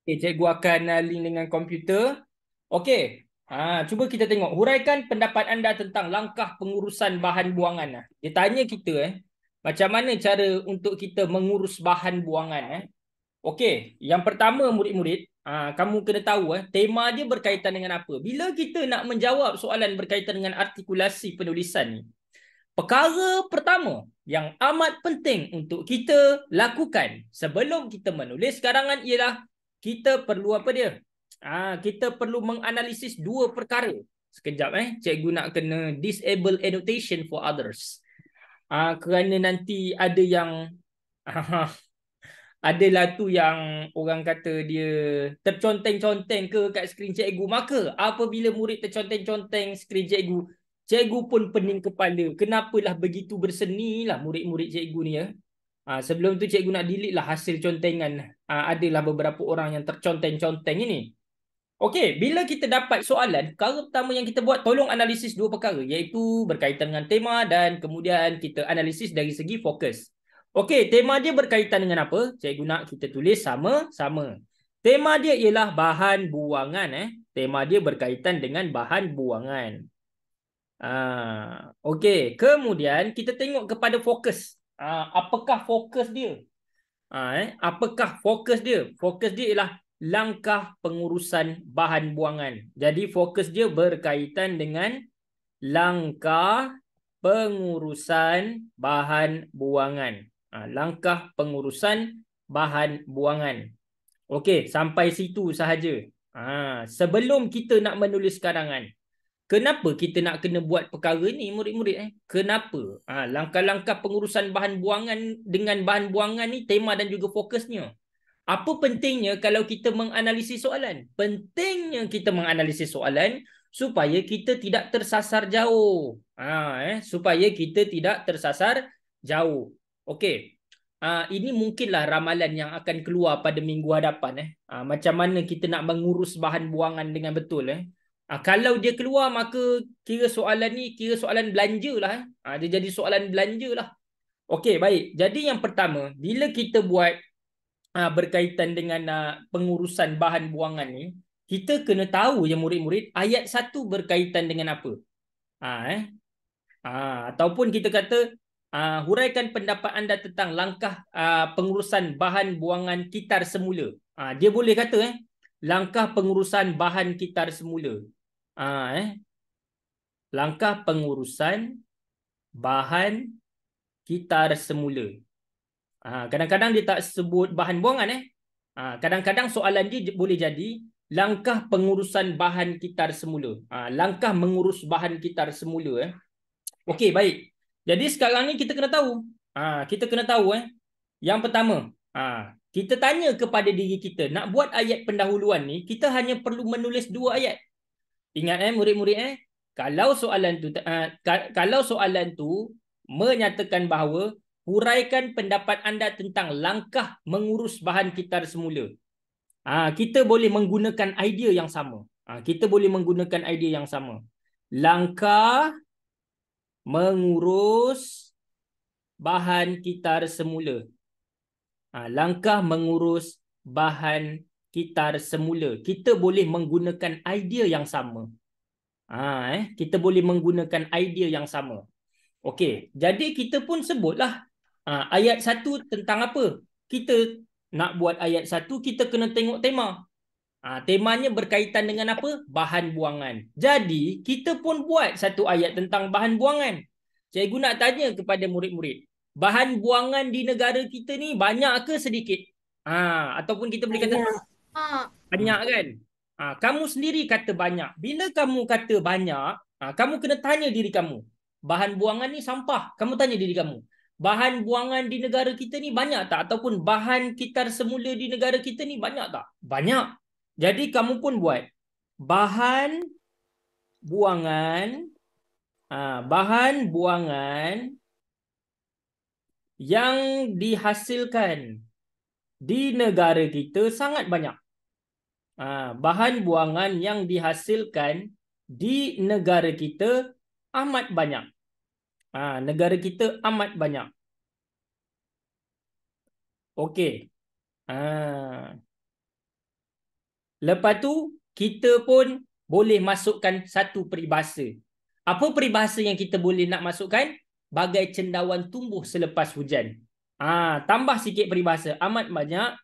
Okay, cikgu akan link dengan komputer. Okey. Cuba kita tengok. Huraikan pendapat anda tentang langkah pengurusan bahan buangan. Dia tanya kita macam mana cara untuk kita mengurus bahan buangan. Okey, yang pertama murid-murid, kamu kena tahu tema dia berkaitan dengan apa. Bila kita nak menjawab soalan berkaitan dengan artikulasi penulisan ni, perkara pertama yang amat penting untuk kita lakukan sebelum kita menulis karangan ialah kita perlu apa dia? Kita perlu menganalisis dua perkara. Sekejap cikgu nak kena disable annotation for others. Kerana nanti ada yang adalah tu yang orang kata dia terconteng-conteng ke kat skrin cikgu. Maka apabila murid terconteng-conteng skrin cikgu, cikgu pun pening kepala. Kenapalah begitu berseni lah murid-murid cikgu ni ya. Sebelum tu cikgu nak delete lah hasil contengan. Adalah beberapa orang yang terconteng-conteng ini. Okey, bila kita dapat soalan, perkara pertama yang kita buat, tolong analisis dua perkara, iaitu berkaitan dengan tema dan kemudian kita analisis dari segi fokus. Okey, tema dia berkaitan dengan apa? Cikgu nak kita tulis sama-sama. Tema dia ialah bahan buangan. Tema dia berkaitan dengan bahan buangan. Okey, kemudian kita tengok kepada fokus. Apakah fokus dia? Apakah fokus dia? Fokus dia ialah langkah pengurusan bahan buangan. Jadi fokus dia berkaitan dengan langkah pengurusan bahan buangan. Langkah pengurusan bahan buangan. Okey, sampai situ sahaja. Sebelum kita nak menulis karangan, kenapa kita nak kena buat perkara ni murid-murid? Kenapa? Langkah-langkah pengurusan bahan buangan dengan bahan buangan ni tema dan juga fokusnya. Apa pentingnya kalau kita menganalisis soalan? Pentingnya kita menganalisis soalan supaya kita tidak tersasar jauh. Supaya kita tidak tersasar jauh. Okey. Ini mungkinlah ramalan yang akan keluar pada minggu hadapan. Macam mana kita nak mengurus bahan buangan dengan betul. Kalau dia keluar maka kira soalan ni kira soalan belanja lah. Dia jadi soalan belanja lah. Okey, baik. Jadi yang pertama, bila kita buat berkaitan dengan pengurusan bahan buangan ni, kita kena tahu ya murid-murid, ayat 1 berkaitan dengan apa. Ataupun kita kata huraikan pendapat anda tentang langkah pengurusan bahan buangan kitar semula. Dia boleh kata langkah pengurusan bahan kitar semula. Langkah pengurusan bahan kitar semula. Kadang-kadang dia tak sebut bahan buangan. Kadang-kadang soalan dia boleh jadi langkah pengurusan bahan kitar semula. Langkah mengurus bahan kitar semula. Okey, baik. Jadi sekarang ni kita kena tahu. Kita kena tahu yang pertama, kita tanya kepada diri kita, nak buat ayat pendahuluan ni, kita hanya perlu menulis 2 ayat. Ingat murid-murid kalau soalan tu menyatakan bahawa huraikan pendapat anda tentang langkah mengurus bahan kitar semula. Kita boleh menggunakan idea yang sama. Langkah mengurus bahan kitar semula. Langkah mengurus bahan kitar semula. Kita boleh menggunakan idea yang sama. Kita boleh menggunakan idea yang sama. Okey, jadi kita pun sebutlah ayat 1 tentang apa. Kita nak buat ayat 1, kita kena tengok tema. Temanya berkaitan dengan apa? Bahan buangan. Jadi, kita pun buat satu ayat tentang bahan buangan. Cikgu nak tanya kepada murid-murid, bahan buangan di negara kita ni banyak ke sedikit? Ataupun kita boleh kata banyak kan? Kamu sendiri kata banyak. Bila kamu kata banyak, kamu kena tanya diri kamu. Bahan buangan ni sampah. Kamu tanya diri kamu. Bahan buangan di negara kita ni banyak tak? Ataupun bahan kitar semula di negara kita ni banyak tak? Banyak. Jadi kamu pun buat. Bahan buangan. Bahan buangan yang dihasilkan di negara kita sangat banyak. Bahan buangan yang dihasilkan di negara kita amat banyak. Negara kita amat banyak. Okey. Lepas tu kita pun boleh masukkan satu peribahasa. Apa peribahasa yang kita boleh nak masukkan? Bagai cendawan tumbuh selepas hujan. Tambah sikit peribahasa. Amat banyak.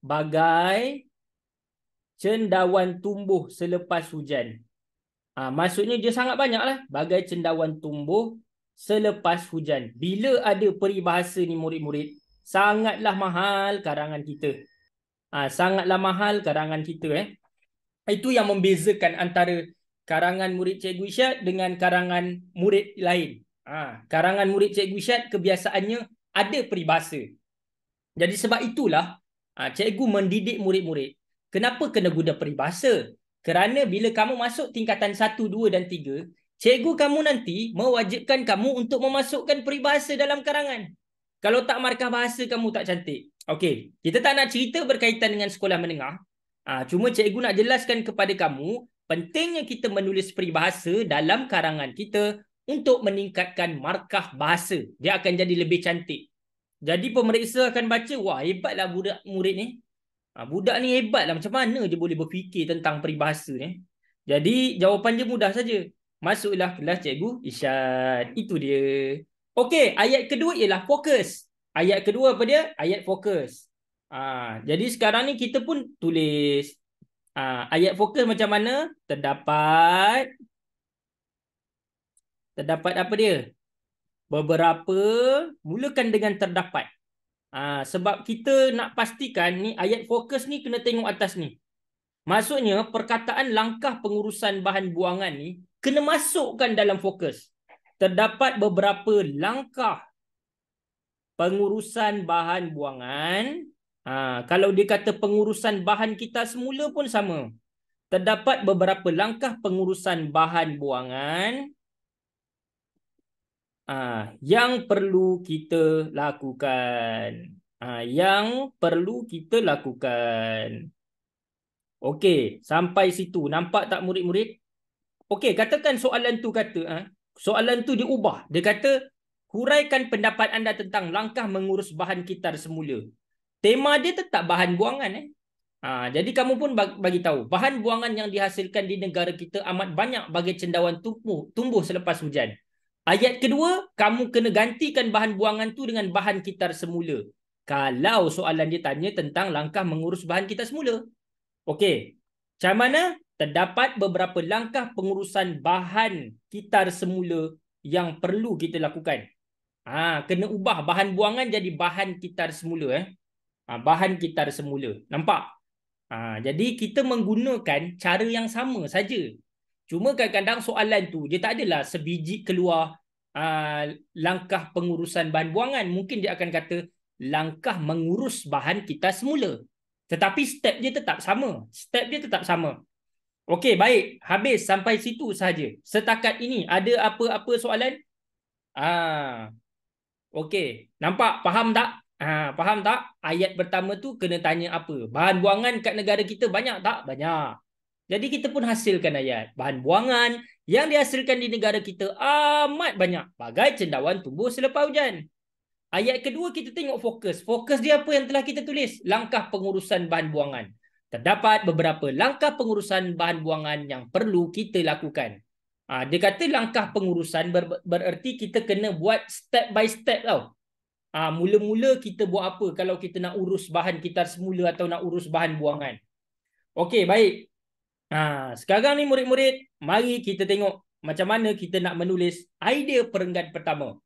Bagai cendawan tumbuh selepas hujan. Maksudnya dia sangat banyak lah. Bagai cendawan tumbuh selepas hujan. Bila ada peribahasa ni murid-murid, sangatlah mahal karangan kita. Sangatlah mahal karangan kita. Itu yang membezakan antara karangan murid Cikgu Isyad dengan karangan murid lain. Karangan murid Cikgu Isyad kebiasaannya ada peribahasa. Jadi sebab itulah cikgu mendidik murid-murid. Kenapa kena guna peribahasa? Kerana bila kamu masuk tingkatan 1, 2 dan 3, cikgu kamu nanti mewajibkan kamu untuk memasukkan peribahasa dalam karangan. Kalau tak, markah bahasa kamu tak cantik. Okey, kita tak nak cerita berkaitan dengan sekolah menengah. Cuma cikgu nak jelaskan kepada kamu pentingnya kita menulis peribahasa dalam karangan kita untuk meningkatkan markah bahasa. Dia akan jadi lebih cantik. Jadi pemeriksa akan baca, wah hebatlah budak murid ni. Budak ni hebatlah, macam mana dia boleh berfikir tentang peribahasa ni. Jadi jawapan dia mudah saja. Masuklah kelas Cikgu Isyad. Itu dia. Okey, ayat kedua ialah fokus. Ayat kedua apa dia? Ayat fokus. Jadi sekarang ni kita pun tulis ayat fokus macam mana? Terdapat apa dia? Beberapa, mulakan dengan terdapat. Sebab kita nak pastikan ni ayat fokus ni kena tengok atas ni. Maksudnya perkataan langkah pengurusan bahan buangan ni kena masukkan dalam fokus. Terdapat beberapa langkah pengurusan bahan buangan. Kalau dia kata pengurusan bahan kita semula pun sama. Terdapat beberapa langkah pengurusan bahan buangan yang perlu kita lakukan. Yang perlu kita lakukan. Okey, sampai situ. Nampak tak murid-murid? Okey, katakan soalan tu kata, soalan tu diubah. Dia kata, huraikan pendapat anda tentang langkah mengurus bahan kitar semula. Tema dia tetap bahan buangan. Jadi kamu pun bagi tahu, bahan buangan yang dihasilkan di negara kita amat banyak bagai cendawan tumbuh selepas hujan. Ayat kedua, kamu kena gantikan bahan buangan tu dengan bahan kitar semula. Kalau soalan dia tanya tentang langkah mengurus bahan kitar semula. Okey, macam mana? Terdapat beberapa langkah pengurusan bahan kitar semula yang perlu kita lakukan. Kena ubah bahan buangan jadi bahan kitar semula. Bahan kitar semula. Nampak? Jadi kita menggunakan cara yang sama saja. Cuma kadang-kadang soalan tu dia tak adalah sebiji keluar langkah pengurusan bahan buangan. Mungkin dia akan kata langkah mengurus bahan kita semula. Tetapi step dia tetap sama. Step dia tetap sama. Okey, baik. Habis sampai situ sahaja. Setakat ini ada apa-apa soalan? Okey. Nampak? Faham tak? Faham tak? Ayat pertama tu kena tanya apa? Bahan buangan kat negara kita banyak tak? Banyak. Jadi kita pun hasilkan ayat. Bahan buangan yang dihasilkan di negara kita amat banyak. Bagai cendawan tumbuh selepas hujan. Ayat kedua kita tengok fokus. Fokus dia apa yang telah kita tulis? Langkah pengurusan bahan buangan. Terdapat beberapa langkah pengurusan bahan buangan yang perlu kita lakukan. Dia kata langkah pengurusan bererti kita kena buat step by step tau. Mula-mula kita buat apa kalau kita nak urus bahan kitar semula atau nak urus bahan buangan. Okey, baik. Sekarang ni murid-murid, mari kita tengok macam mana kita nak menulis idea perenggan pertama.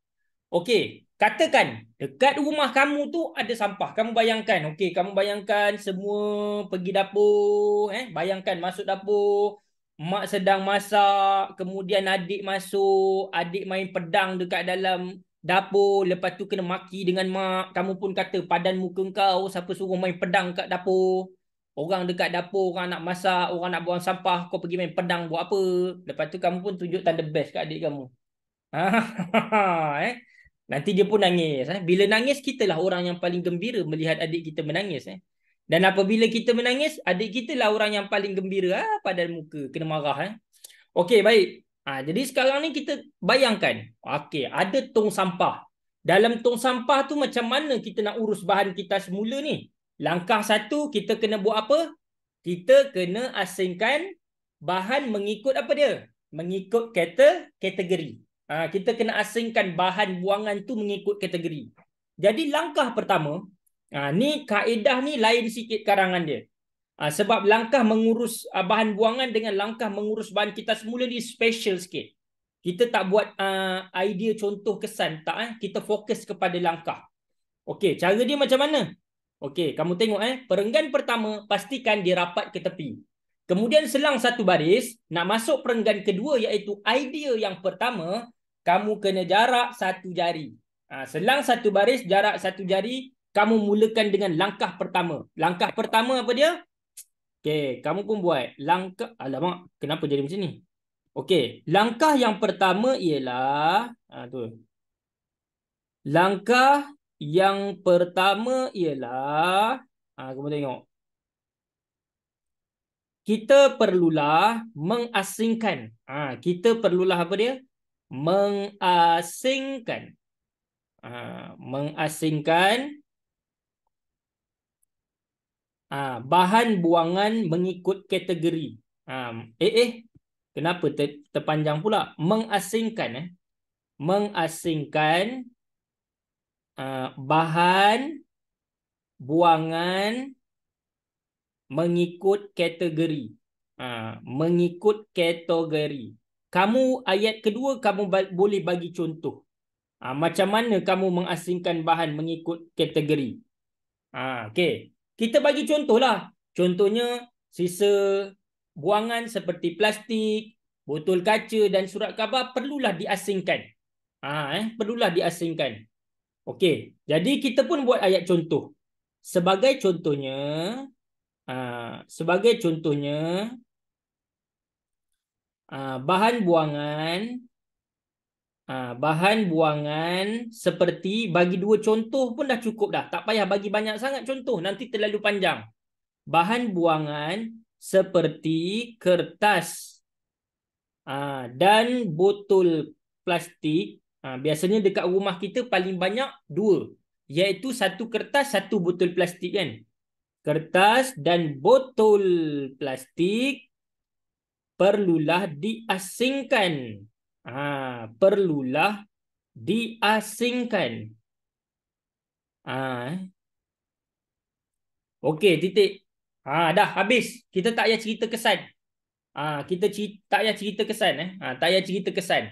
Okey, katakan dekat rumah kamu tu ada sampah. Kamu bayangkan, okey, kamu bayangkan semua pergi dapur, bayangkan masuk dapur, mak sedang masak, kemudian adik masuk, adik main pedang dekat dalam dapur, lepas tu kena maki dengan mak. Kamu pun kata, padan muka kau, siapa suruh main pedang kat dapur? Orang dekat dapur, orang nak masak, orang nak buang sampah, kau pergi main pedang buat apa? Lepas tu kamu pun tunjuk tanda best kat adik kamu. Nanti dia pun nangis. Bila nangis, kitalah orang yang paling gembira melihat adik kita menangis. Dan apabila kita menangis, adik kita lah orang yang paling gembira. Padan muka, kena marah. Okey, baik. Jadi sekarang ni kita bayangkan. Okey, ada tong sampah. Dalam tong sampah tu macam mana kita nak urus bahan kita semula ni? Langkah satu, kita kena buat apa? Kita kena asingkan bahan mengikut apa dia? Mengikut kategori. Kita kena asingkan bahan buangan tu mengikut kategori. Jadi langkah pertama, ni kaedah ni lain sikit karangan dia. Sebab langkah mengurus bahan buangan dengan langkah mengurus bahan kita semula ni special sikit. Kita tak buat idea contoh kesan, tak. Kita fokus kepada langkah. Okey, cara dia macam mana? Okey, kamu tengok perenggan pertama pastikan dia rapat ke tepi. Kemudian selang satu baris, nak masuk perenggan kedua iaitu idea yang pertama, kamu kena jarak satu jari. Selang satu baris, jarak satu jari, kamu mulakan dengan langkah pertama. Langkah pertama apa dia? Okey, kamu pun buat. Langkah, alamak, kenapa jadi macam ni? Okey, langkah yang pertama ialah tu. Langkah yang pertama ialah kamu tengok. Kita perlulah mengasingkan. Kita perlulah apa dia? Mengasingkan. Mengasingkan bahan buangan mengikut kategori. Kenapa terpanjang pula? Mengasingkan. Mengasingkan bahan buangan mengikut kategori. Mengikut kategori. Kamu ayat kedua kamu boleh bagi contoh. Macam mana kamu mengasingkan bahan mengikut kategori? Okey. Kita bagi contohlah. Contohnya sisa buangan seperti plastik, botol kaca dan surat khabar perlulah diasingkan. Perlulah diasingkan. Okey. Jadi kita pun buat ayat contoh. Sebagai contohnya, bahan buangan seperti bagi dua contoh pun dah cukup dah. Tak payah bagi banyak sangat contoh, nanti terlalu panjang. Bahan buangan seperti kertas dan botol plastik. Biasanya dekat rumah kita paling banyak dua, iaitu satu kertas, satu botol plastik kan. Kertas dan botol plastik perlulah diasingkan. Perlulah diasingkan. Okey, titik. Dah habis. Kita tak payah cerita kesan. Tak payah cerita kesan. Tak payah cerita kesan.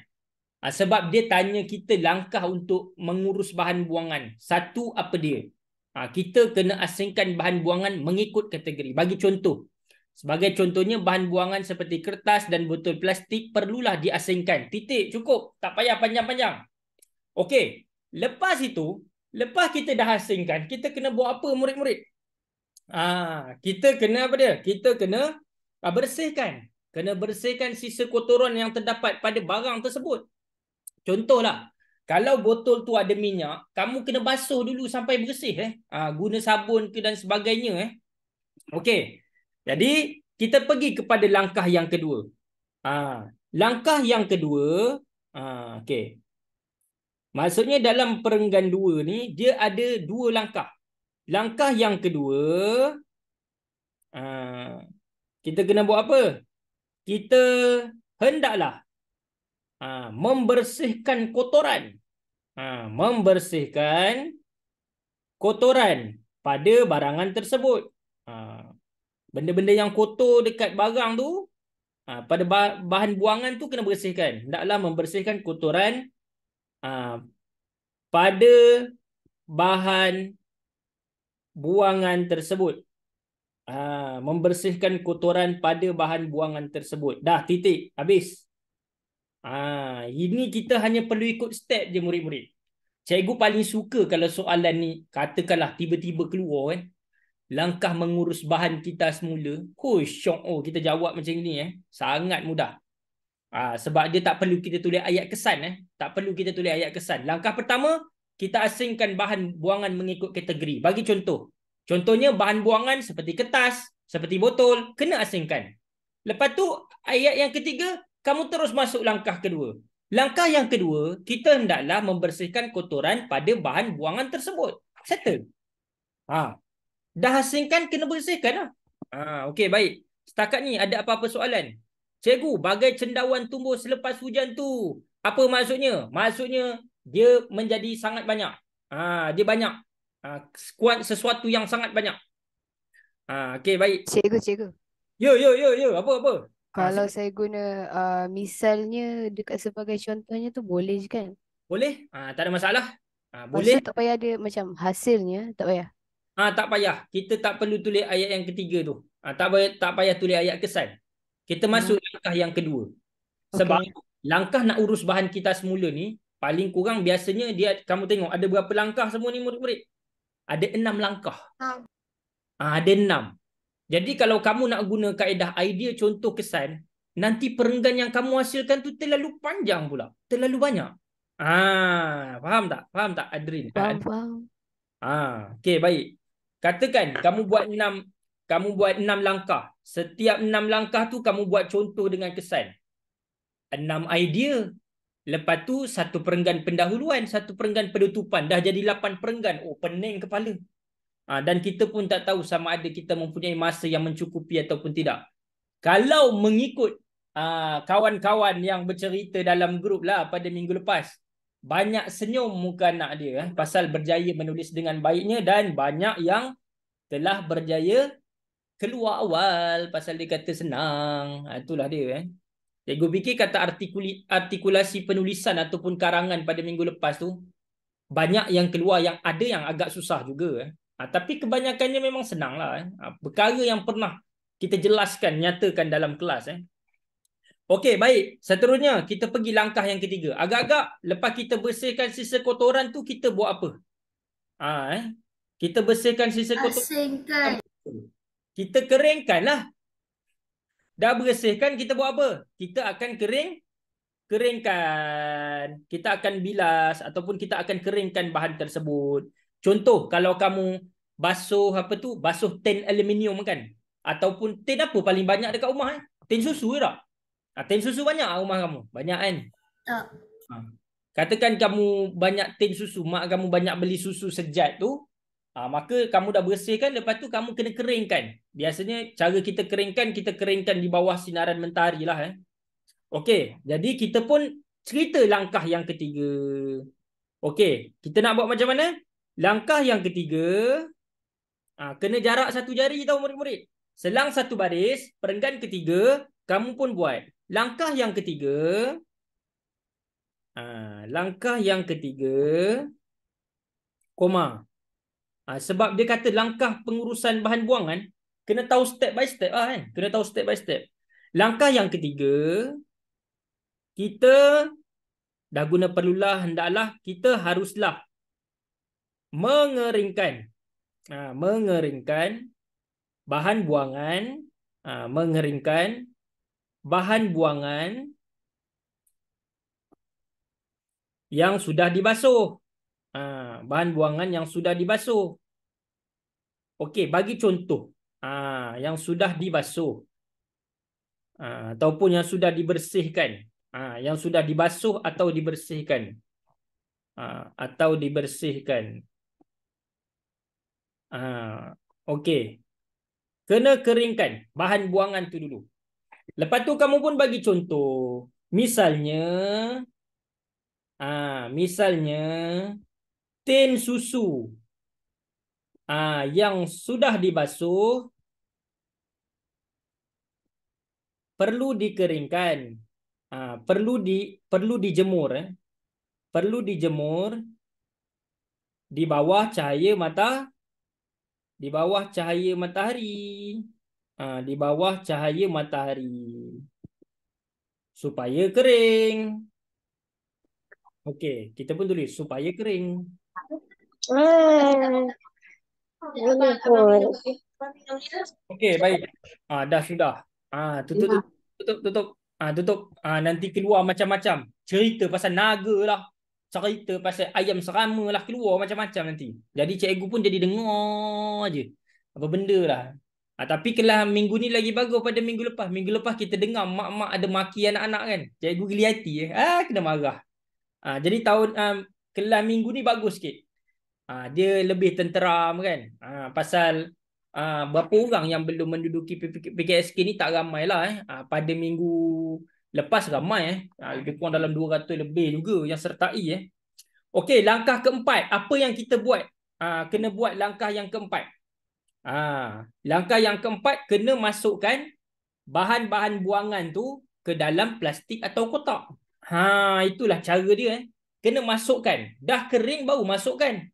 Sebab dia tanya kita langkah untuk mengurus bahan buangan. Satu, apa dia? Kita kena asingkan bahan buangan mengikut kategori. Bagi contoh. Sebagai contohnya, bahan buangan seperti kertas dan botol plastik perlulah diasingkan. Titik, cukup. Tak payah panjang-panjang. Okey. Lepas itu, lepas kita dah asingkan, kita kena buat apa murid-murid? Kita kena apa dia? Kita kena bersihkan. Kena bersihkan sisa kotoran yang terdapat pada barang tersebut. Contohlah, kalau botol tu ada minyak, kamu kena basuh dulu sampai bersih. Guna sabun ke dan sebagainya. Okey. Jadi, kita pergi kepada langkah yang kedua. Langkah yang kedua, okey. Maksudnya dalam perenggan 2 ni, dia ada 2 langkah. Langkah yang kedua, kita kena buat apa? Kita hendaklah membersihkan kotoran. Membersihkan kotoran pada barangan tersebut. Benda-benda yang kotor dekat barang tu, pada bahan buangan tu kena bersihkan. Hendaklah membersihkan kotoran pada bahan buangan tersebut. Membersihkan kotoran pada bahan buangan tersebut. Dah, titik. Habis. Ini kita hanya perlu ikut step je murid-murid. Cikgu paling suka kalau soalan ni katakanlah tiba-tiba keluar langkah mengurus bahan kita semula. Syok, kita jawab macam ni sangat mudah. Sebab dia tak perlu kita tulis ayat kesan. Tak perlu kita tulis ayat kesan. Langkah pertama, kita asingkan bahan buangan mengikut kategori. Bagi contoh. Contohnya bahan buangan seperti kertas, seperti botol, kena asingkan. Lepas tu, ayat yang ketiga, kamu terus masuk langkah kedua. Langkah yang kedua, kita hendaklah membersihkan kotoran pada bahan buangan tersebut. Settle. Dah asingkan, kena bersihkan lah. Okey, baik. Setakat ni ada apa-apa soalan? Cikgu, bagai cendawan tumbuh selepas hujan tu, apa maksudnya? Maksudnya dia menjadi sangat banyak. Dia banyak. Kuat sesuatu yang sangat banyak. Okey, baik. Cikgu. Ya. Apa? Kalau Sila. saya guna misalnya dekat sebagai contohnya tu boleh je kan? Boleh? Tak ada masalah. Lepas Boleh. tu tak payah ada macam hasilnya, tak payah. Tak payah. Kita tak perlu tulis ayat yang ketiga tu. Tak payah tulis ayat kesan. Kita masuk Ah, langkah yang kedua. Sebab okey. langkah nak urus bahan kita semula ni, paling kurang biasanya kamu tengok ada berapa langkah semua ni murid-murid? Ada 6 langkah. Ada 6. Jadi kalau kamu nak guna kaedah idea contoh kesan, nanti perenggan yang kamu hasilkan tu terlalu panjang pula. Terlalu banyak. Faham tak? Faham tak, Adrin? Faham. Okey, baik. Katakan kamu buat 6 langkah. Setiap 6 langkah tu kamu buat contoh dengan kesan. 6 idea. Lepas tu satu perenggan pendahuluan, satu perenggan penutupan. Dah jadi 8 perenggan. Oh, pening kepala. Dan kita pun tak tahu sama ada kita mempunyai masa yang mencukupi ataupun tidak. Kalau mengikut kawan-kawan yang bercerita dalam grup lah pada minggu lepas, banyak senyum muka anak dia pasal berjaya menulis dengan baiknya, dan banyak yang telah berjaya keluar awal pasal dia kata senang. Itulah dia. Cikgu fikir kata artikulasi penulisan ataupun karangan pada minggu lepas tu banyak yang keluar, yang ada yang agak susah juga. Tapi kebanyakannya memang senang lah. Perkara yang pernah kita jelaskan, nyatakan dalam kelas. Okey, baik. Seterusnya kita pergi langkah yang ketiga. Agak-agak lepas kita bersihkan sisa kotoran tu, kita buat apa? Kita bersihkan sisa kotoran. Asingkan. Kita keringkan lah. Dah bersihkan, kita buat apa? Kita akan keringkan. Kita akan bilas ataupun kita akan keringkan bahan tersebut. Contoh, kalau kamu basuh tin aluminium kan? Ataupun tin apa paling banyak dekat rumah? Tin susu ke tak? Tin susu banyak rumah kamu? Banyak kan? Tak. Katakan kamu banyak tin susu, mak kamu banyak beli susu sejat tu, maka kamu dah bersihkan, lepas tu kamu kena keringkan. Biasanya cara kita keringkan di bawah sinaran mentari lah. Okey, jadi kita pun cerita langkah yang ketiga. Okey, kita nak buat macam mana? Langkah yang ketiga, kena jarak 1 jari tau murid-murid. Selang 1 baris, perenggan ketiga, kamu pun buat. Langkah yang ketiga, koma. Sebab dia kata langkah pengurusan bahan buangan, kena tahu step by step kan? Kena tahu step by step. Langkah yang ketiga, kita dah guna perlulah, hendaklah, kita haruslah mengeringkan. Mengeringkan bahan buangan. Mengeringkan bahan buangan yang sudah dibasuh. Bahan buangan yang sudah dibasuh. Okey, bagi contoh. Yang sudah dibasuh. Ataupun yang sudah dibersihkan. Yang sudah dibasuh atau dibersihkan. Atau dibersihkan. Okey. Kena keringkan bahan buangan tu dulu. Lepas tu kamu pun bagi contoh. Misalnya tin susu yang sudah dibasuh perlu dikeringkan. Perlu dijemur. Perlu dijemur di bawah cahaya di bawah cahaya matahari. Di bawah cahaya matahari. Supaya kering. Okey, kita pun tulis supaya kering. Okey, baik. Dah sudah. Tutup. Tutup. Nanti keluar macam-macam. Cerita pasal naga lah. Cerita pasal ayam serama lah. Keluar macam-macam nanti. Jadi cikgu pun jadi dengar je. Apa benda lah. Tapi kelas minggu ni lagi bagus pada minggu lepas. Minggu lepas kita dengar mak-mak ada maki anak-anak kan. Cikgu geli hati. Kena marah. Jadi kelas minggu ni bagus sikit. Dia lebih tenteram kan. Pasal berapa orang yang belum menduduki PKSK ni? Tak ramai lah. Pada minggu lepas ramai. Lebih kurang dalam 200 lebih juga yang sertai. Okey, langkah keempat. Apa yang kita buat? Kena buat langkah yang keempat. Langkah yang keempat, kena masukkan bahan-bahan buangan tu ke dalam plastik atau kotak. Itulah cara dia. Kena masukkan. Dah kering baru masukkan.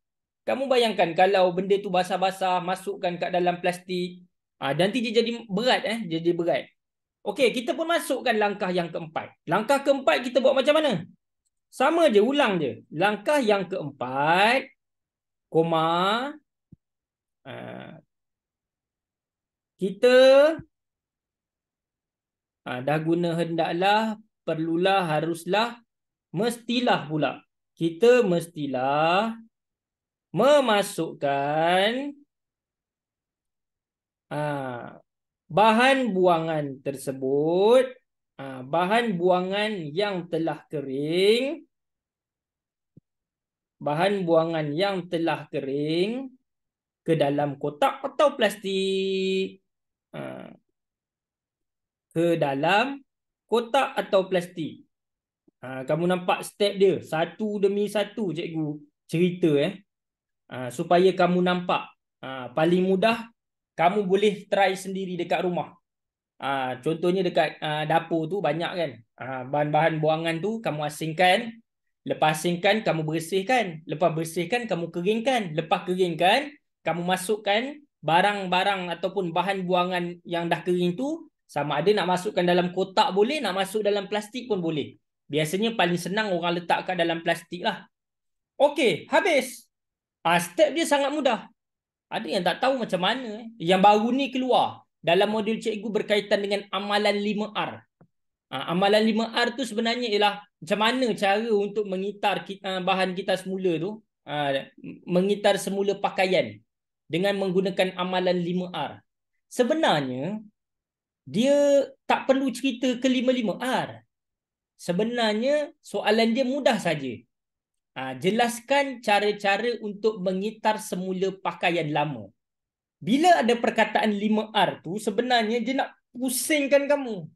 Kamu bayangkan kalau benda tu basah-basah, masukkan kat dalam plastik. Nanti dia jadi berat. Jadi berat. Okey, kita pun masukkan langkah yang keempat. Langkah keempat kita buat macam mana? Sama je, ulang je. Langkah yang keempat, koma, kita dah guna hendaklah, perlulah, haruslah, mestilah pula. Kita mestilah memasukkan bahan buangan tersebut, bahan buangan yang telah kering, bahan buangan yang telah kering ke dalam kotak atau plastik. Ke dalam kotak atau plastik. Kamu nampak step dia satu demi satu cikgu cerita supaya kamu nampak. Paling mudah kamu boleh try sendiri dekat rumah. Contohnya dekat dapur tu banyak kan. Bahan-bahan buangan tu kamu asingkan. Lepas asingkan kamu bersihkan. Lepas bersihkan kamu keringkan. Lepas keringkan kamu masukkan barang-barang ataupun bahan buangan yang dah kering tu. Sama ada nak masukkan dalam kotak boleh, nak masuk dalam plastik pun boleh. Biasanya paling senang orang letak kat dalam plastik lah. Okey, habis. Step dia sangat mudah. Ada yang tak tahu macam mana. Yang baru ni keluar. Dalam modul cikgu berkaitan dengan amalan 5R. Amalan 5R tu sebenarnya ialah macam mana cara untuk mengitar bahan kita semula tu. Mengitar semula pakaian. Dengan menggunakan amalan 5R. Sebenarnya, dia tak perlu cerita ke 5R. Sebenarnya soalan dia mudah saja. Jelaskan cara-cara untuk mengitar semula pakaian lama. Bila ada perkataan 5R tu, sebenarnya dia nak pusingkan kamu.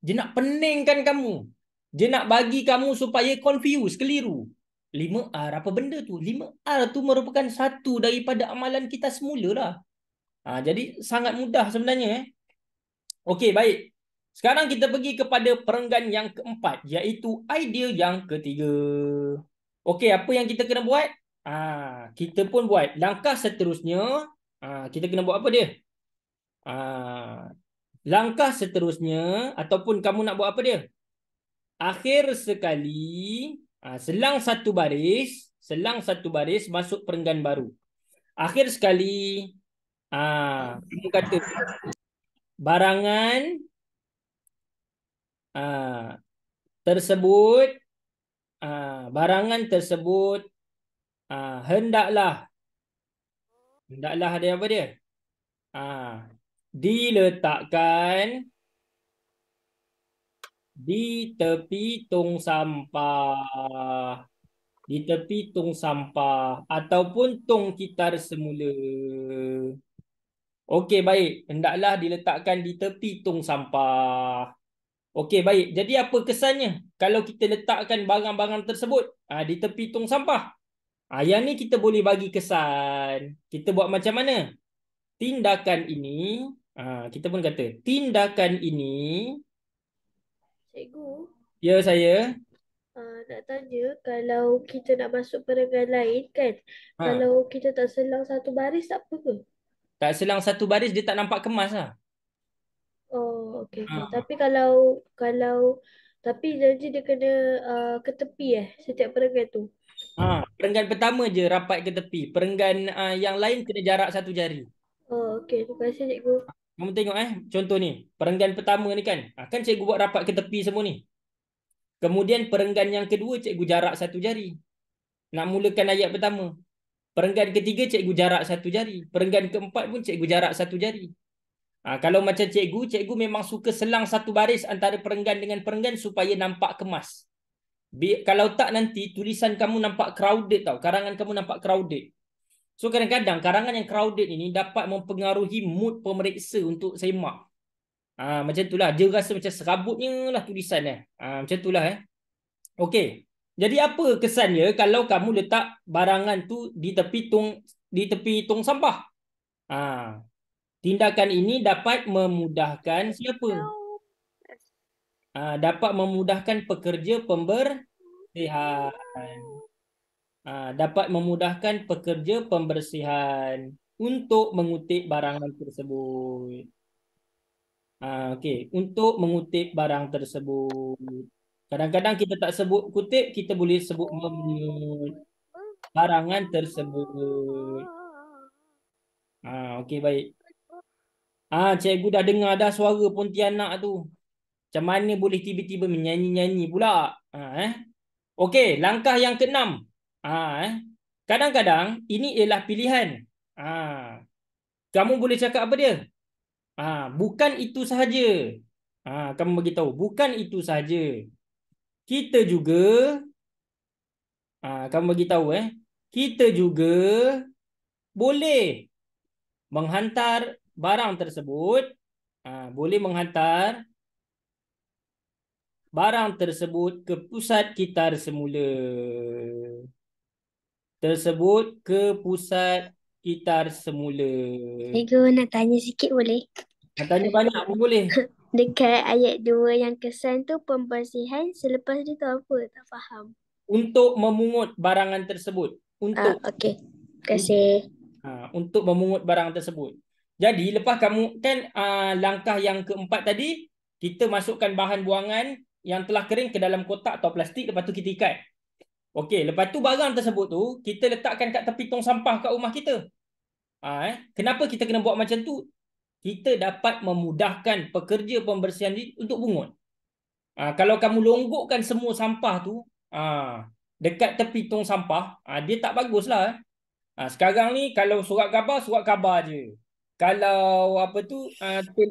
Dia nak peningkan kamu. Dia nak bagi kamu supaya confuse, keliru. 5R apa benda tu? 5R tu merupakan satu daripada amalan kita semula lah. Jadi sangat mudah sebenarnya. Okey, baik. Sekarang kita pergi kepada perenggan yang keempat, iaitu idea yang ketiga. Okey, apa yang kita kena buat? Kita pun buat. Langkah seterusnya, kita kena buat apa dia? Langkah seterusnya, ataupun kamu nak buat apa dia? Akhir sekali, selang satu baris, masuk perenggan baru. Akhir sekali, kamu kata, barangan tersebut hendaklah ada apa dia? Diletakkan di tepi tong sampah. Di tepi tong sampah ataupun tong kitar semula. Okey, baik. Hendaklah diletakkan di tepi tong sampah. Okey, baik. Jadi apa kesannya kalau kita letakkan barang-barang tersebut di tepi tong sampah? Yang ni kita boleh bagi kesan. Kita buat macam mana? Tindakan ini, kita pun kata, tindakan ini. Cikgu, Ya, saya. nak tanya, kalau kita nak masuk perenggan lain kan, kalau kita tak selang satu baris tak apa ke? Tak selang satu baris, dia tak nampak kemas lah. Oh, okey. Tapi kalau tapi janji dia kena ke tepi setiap perenggan tu. Perenggan pertama je rapat ke tepi. Perenggan yang lain kena jarak satu jari. Oh, okey. Terima kasih, cikgu. Kamu tengok contoh ni. Perenggan pertama ni kan. Kan cikgu buat rapat ke tepi semua ni. Kemudian perenggan yang kedua cikgu jarak satu jari. Nak mulakan ayat pertama. Perenggan ketiga cikgu jarak satu jari. Perenggan keempat pun cikgu jarak satu jari. Kalau macam cikgu memang suka selang satu baris antara perenggan dengan perenggan supaya nampak kemas. Kalau tak nanti tulisan kamu nampak crowded tau. Karangan kamu nampak crowded. So kadang-kadang karangan yang crowded ini dapat mempengaruhi mood pemeriksa untuk semak. Macam itulah. Dia rasa macam serabutnya lah tulisan dia. Macam itulah Okey. Jadi apa kesannya kalau kamu letak barangan tu di tepi tong sampah? Tindakan ini dapat memudahkan siapa? Dapat memudahkan pekerja pembersihan. Dapat memudahkan pekerja pembersihan untuk mengutip barangan tersebut. Okey, untuk mengutip barang tersebut. Kadang-kadang kita tak sebut kutip, kita boleh sebut memungut barangan tersebut. Okey, baik. Cikgu dah dengar dah suara Pontianak tu. Macam mana boleh tiba-tiba menyanyi-nyanyi pula? Okey, langkah yang keenam. Kadang-kadang ini ialah pilihan. Kamu boleh cakap apa dia? Bukan itu sahaja. Kamu beritahu, bukan itu sahaja. Kita juga, kamu beritahu kita juga boleh menghantar barang tersebut. Boleh menghantar barang tersebut ke pusat kitar semula. Tersebut ke pusat kitar semula. Cikgu nak tanya sikit boleh? Nak tanya banyak pun boleh. Dekat ayat 2 yang kesan tu pembersihan, selepas dia tu apa? Tak faham. Untuk memungut barangan tersebut. Untuk. Okey. Terima kasih. Untuk memungut barang tersebut. Jadi lepas kamu kan langkah yang keempat tadi, kita masukkan bahan buangan yang telah kering ke dalam kotak atau plastik, lepas tu kita ikat. Okey, lepas tu barang tersebut tu kita letakkan kat tepi tong sampah kat rumah kita. Kenapa kita kena buat macam tu? Kita dapat memudahkan pekerja pembersihan untuk bungut. Kalau kamu longgokkan semua sampah tu dekat tepi tong sampah, dia tak baguslah. Sekarang ni kalau surat khabar je. Kalau apa tu tin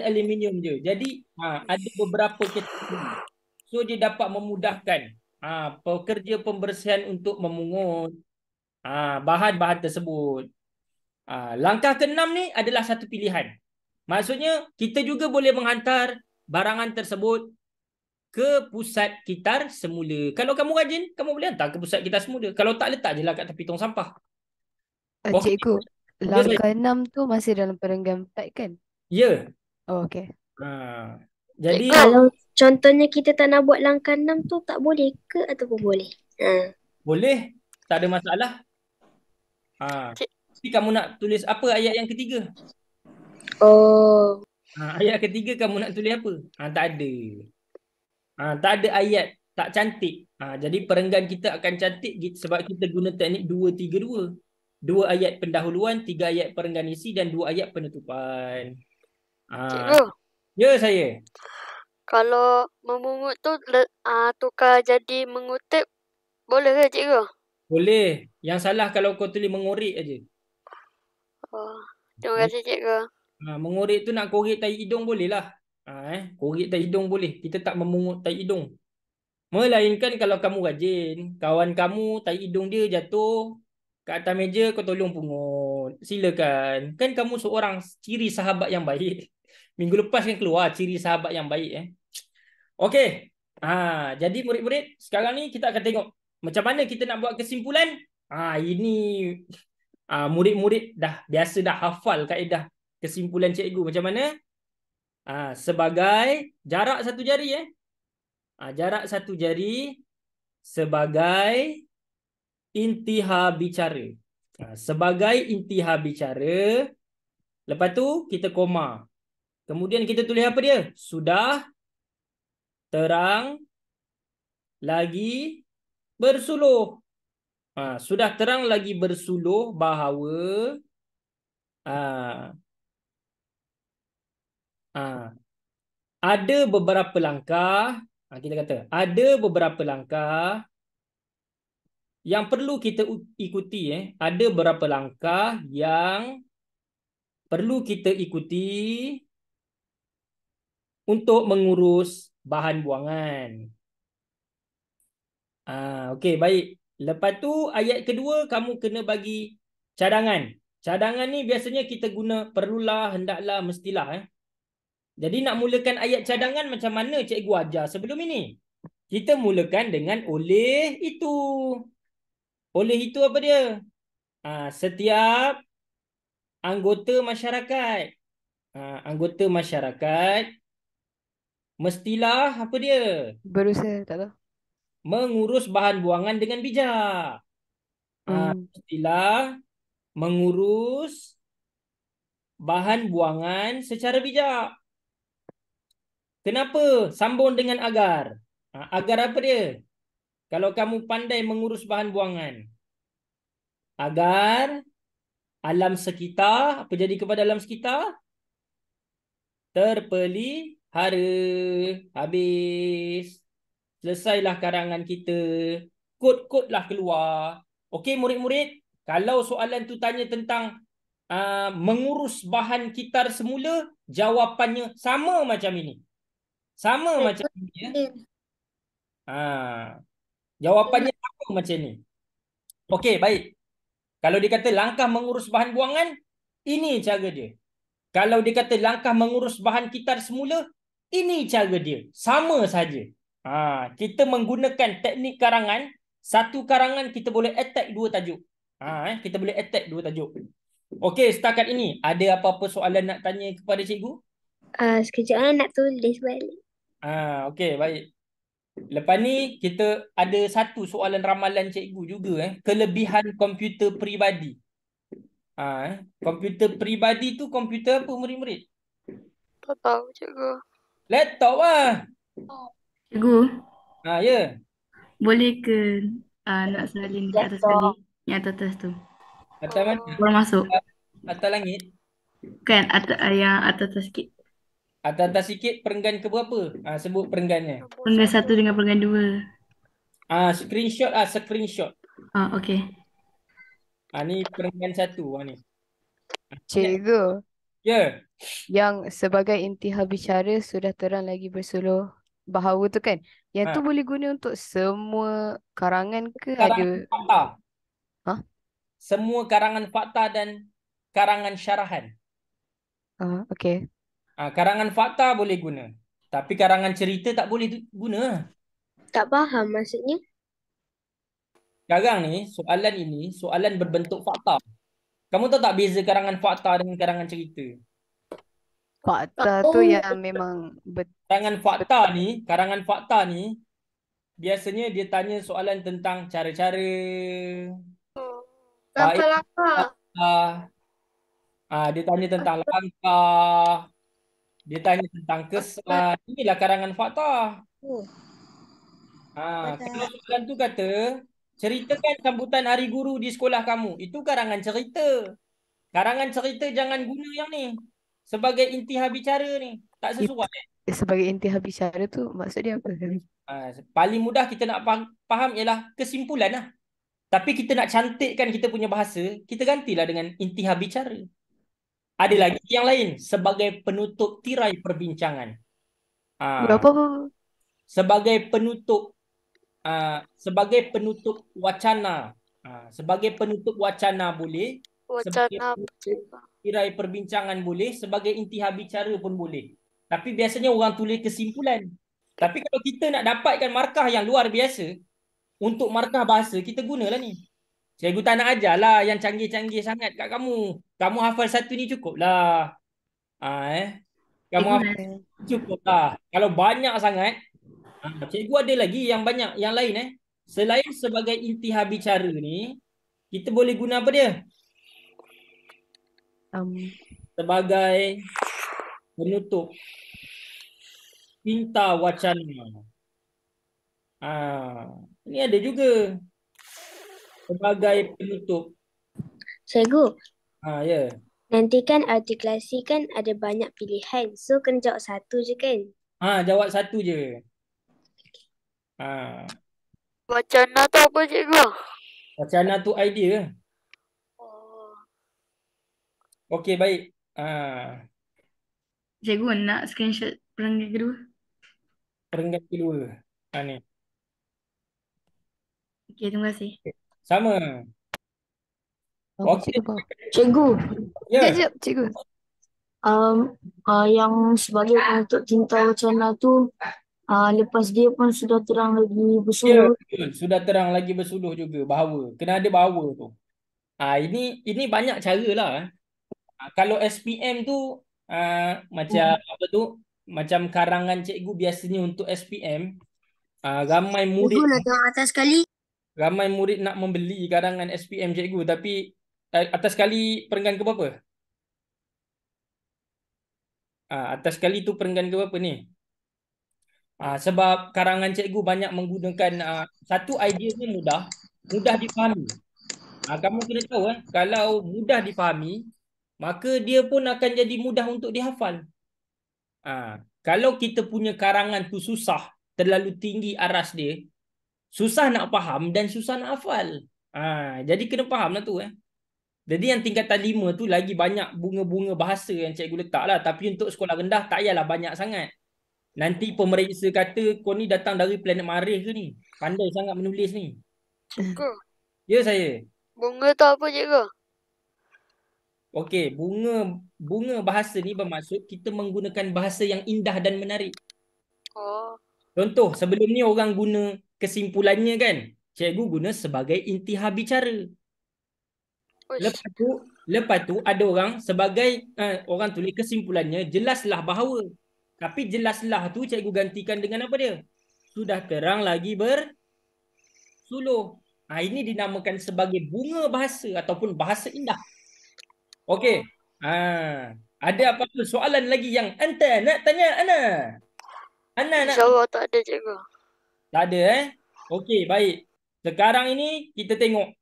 aluminium je. Jadi ada beberapa kategori. So dia dapat memudahkan pekerja pembersihan untuk memungut bahan-bahan tersebut. Langkah keenam ni adalah satu pilihan. Maksudnya kita juga boleh menghantar barangan tersebut ke pusat kitar semula. Kalau kamu rajin, kamu boleh hantar ke pusat kitar semula. Kalau tak, letak je lah kat tepi tong sampah. Okey. Cikgu, langkah 6 tu masih dalam perenggan 4 kan? Ya. Oh, okey. Jadi Kalau contohnya kita tak nak buat langkah 6 tu, tak boleh ke ataupun boleh? boleh, tak ada masalah. Tapi kamu nak tulis apa ayat yang ketiga? Oh. Ayat ketiga kamu nak tulis apa? Tak ada. Tak ada ayat, tak cantik. Jadi perenggan kita akan cantik sebab kita guna teknik 2-3-2. 2 ayat pendahuluan, 3 ayat perenggan isi dan 2 ayat penutupan. Cikgu, Ya, saya. kalau memungut tu tukar jadi mengutip, boleh ke cikgu? Boleh. Yang salah kalau kau tulis mengorek aja. Oh, terima kasih cikgu. Mengorek tu nak korek tai hidung boleh lah. Korek tai hidung boleh. Kita tak memungut tai hidung. Melainkan kalau kamu rajin, kawan kamu tai hidung dia jatuh kat atas meja, kau tolong pungut. Silakan. Kan kamu seorang ciri sahabat yang baik. Minggu lepas kan keluar ciri sahabat yang baik. Okey. Jadi murid-murid, sekarang ni kita akan tengok macam mana kita nak buat kesimpulan. Ini murid-murid dah biasa dah hafal kaedah kesimpulan cikgu macam mana? Sebagai jarak satu jari jarak satu jari sebagai intiha bicara. Sebagai intiha bicara. Lepas tu kita koma. Kemudian kita tulis apa dia? Sudah terang lagi bersuluh. Sudah terang lagi bersuluh bahawa ada beberapa langkah. Kita kata ada beberapa langkah yang perlu kita ikuti. Ada beberapa langkah yang perlu kita ikuti untuk mengurus bahan buangan. Okey, baik. Lepas tu ayat kedua kamu kena bagi cadangan. Cadangan ni biasanya kita guna perlulah, hendaklah, mestilah. Jadi nak mulakan ayat cadangan macam mana cikgu ajar sebelum ini? Kita mulakan dengan oleh itu. Oleh itu apa dia? Setiap anggota masyarakat. Anggota masyarakat mestilah apa dia? Berusaha, tak tahu. Mengurus bahan buangan dengan bijak. Mestilah mengurus bahan buangan secara bijak. Kenapa? Sambung dengan agar. Agar apa dia? Kalau kamu pandai mengurus bahan buangan. Agar alam sekitar, apa jadi kepada alam sekitar? Terpelihara. Habis. Selesailah karangan kita. Kod-kod lah keluar. Okey murid-murid. Kalau soalan tu tanya tentang mengurus bahan kitar semula, jawapannya sama macam ini. Sama macam ini. Ya? Jawapannya sama macam ni. Okey, baik. Kalau dia kata langkah mengurus bahan buangan, ini cara dia. Kalau dia kata langkah mengurus bahan kitar semula, ini cara dia. Sama saja. Kita menggunakan teknik karangan. Satu karangan kita boleh attack dua tajuk. Kita boleh attack dua tajuk. Okey, setakat ini ada apa-apa soalan nak tanya kepada cikgu? Sekejap nak tulis balik. Okey, baik. Lepas ni kita ada satu soalan ramalan cikgu juga. Kelebihan komputer peribadi. Komputer peribadi tu komputer apa murid-murid? Tak tahu cikgu. Laptop lah. Cikgu, Ya. boleh ke nak salin dekat atas sekali? Yang atas tu. Atas mana? Baru masuk. Atas langit. Kan, yang atas sikit. Atas sikit perenggan ke berapa? Sebut perenggannya. Perenggan 1 dengan perenggan 2. Screenshot screenshot. Okey. Ni perenggan 1 ni. Cikgu, Ya. yang sebagai intihar bicara sudah terang lagi bersuluh bahawa tu kan. Yang tu boleh guna untuk semua karangan ke Karangan ada? fakta. Semua karangan fakta dan karangan syarahan. okey. Karangan fakta boleh guna. Tapi karangan cerita tak boleh guna. Tak faham maksudnya. Sekarang ni, soalan ini, soalan berbentuk fakta. Kamu tahu tak beza karangan fakta dengan karangan cerita? Fakta tu yang memang Karangan fakta ni, biasanya dia tanya soalan tentang cara-cara, Langkah-langkah. dia tanya tentang langkah, dia tanya tentang kesan. Inilah karangan fakta. Kalau soalan tu kata, ceritakan sambutan hari guru di sekolah kamu. Itu karangan cerita. Karangan cerita jangan guna yang ni. Sebagai intihar bicara ni. Tak sesuai. sebagai intihar bicara tu maksud dia apa? Paling mudah kita nak faham ialah kesimpulan lah. Tapi kita nak cantikkan kita punya bahasa, kita gantilah dengan intihar bicara. Ada lagi yang lain. Sebagai penutup tirai perbincangan. Berapa? Sebagai penutup wacana. Sebagai penutup wacana boleh. Wacana. Tirai perbincangan boleh. Sebagai intihar bicara pun boleh. Tapi biasanya orang tulis kesimpulan. Tapi kalau kita nak dapatkan markah yang luar biasa, untuk markah bahasa, kita gunalah ni. Cikgu tak nak ajar lah yang canggih-canggih sangat kat kamu. Kamu hafal satu ni cukup lah. Kamu hafal cukup lah. Kalau banyak sangat, cikgu ada lagi yang banyak, yang lain. Selain sebagai intihar bicara ni, kita boleh guna apa dia? Sebagai penutup pinta wacana. Ini ada juga. Sebagai penutup. Cikgu, Ya. nanti kan artikulasi kan ada banyak pilihan. So kena jawab satu je kan? Jawab satu je. Wacana tu apa cikgu? Wacana tu idea. Okey, baik. Cikgu nak screenshot perenggan kedua. Perenggan kedua. Ni. Okey, terima kasih. Sama. Faham, Okey. cikgu faham. Cikgu, Ya. Sekejap, cikgu. yang sebagai penuntut tinta wacana tu, lepas dia pun sudah terang lagi Ya, bersuluh. betul. Sudah terang lagi bersuluh juga bahawa. Kena ada bahawa tu. Ini banyak cara lah. Kalau SPM tu macam apa tu? Macam karangan cikgu biasanya untuk SPM, ramai murid Cikgu datang atas sekali. nak membeli karangan SPM cikgu, tapi atas sekali perenggan ke berapa? Atas sekali tu perenggan ke berapa ni? Sebab karangan cikgu banyak menggunakan satu idea ni mudah difahami. Kamu kena tahu kalau mudah difahami, maka dia pun akan jadi mudah untuk dihafal. Kalau kita punya karangan tu susah, terlalu tinggi aras dia, susah nak faham dan susah nak hafal. Jadi kena faham lah tu. Jadi yang tingkatan 5 tu lagi banyak bunga-bunga bahasa yang cikgu letak lah. Tapi untuk sekolah rendah tak payahlah banyak sangat. Nanti pemeriksa kata kau ni datang dari planet Marikh ke ni? Pandai sangat menulis ni. Cikgu, Ya saya. bunga tu apa cikgu? Okey, bunga bahasa ni bermaksud kita menggunakan bahasa yang indah dan menarik. Oh, Contoh, sebelum ni orang guna kesimpulannya kan? Cikgu guna sebagai intihar bicara. uish. Lepas tu ada orang sebagai orang tulis kesimpulannya jelaslah bahawa. Tapi jelaslah tu cikgu gantikan dengan apa dia? Sudah terang lagi bersuluh. Ini dinamakan sebagai bunga bahasa ataupun bahasa indah. Okey. Ada apa-apa soalan lagi yang anda nak tanya Ana? Ana nak? InsyaAllah tak ada cikgu. Tak ada Okey, baik. Sekarang ini kita tengok.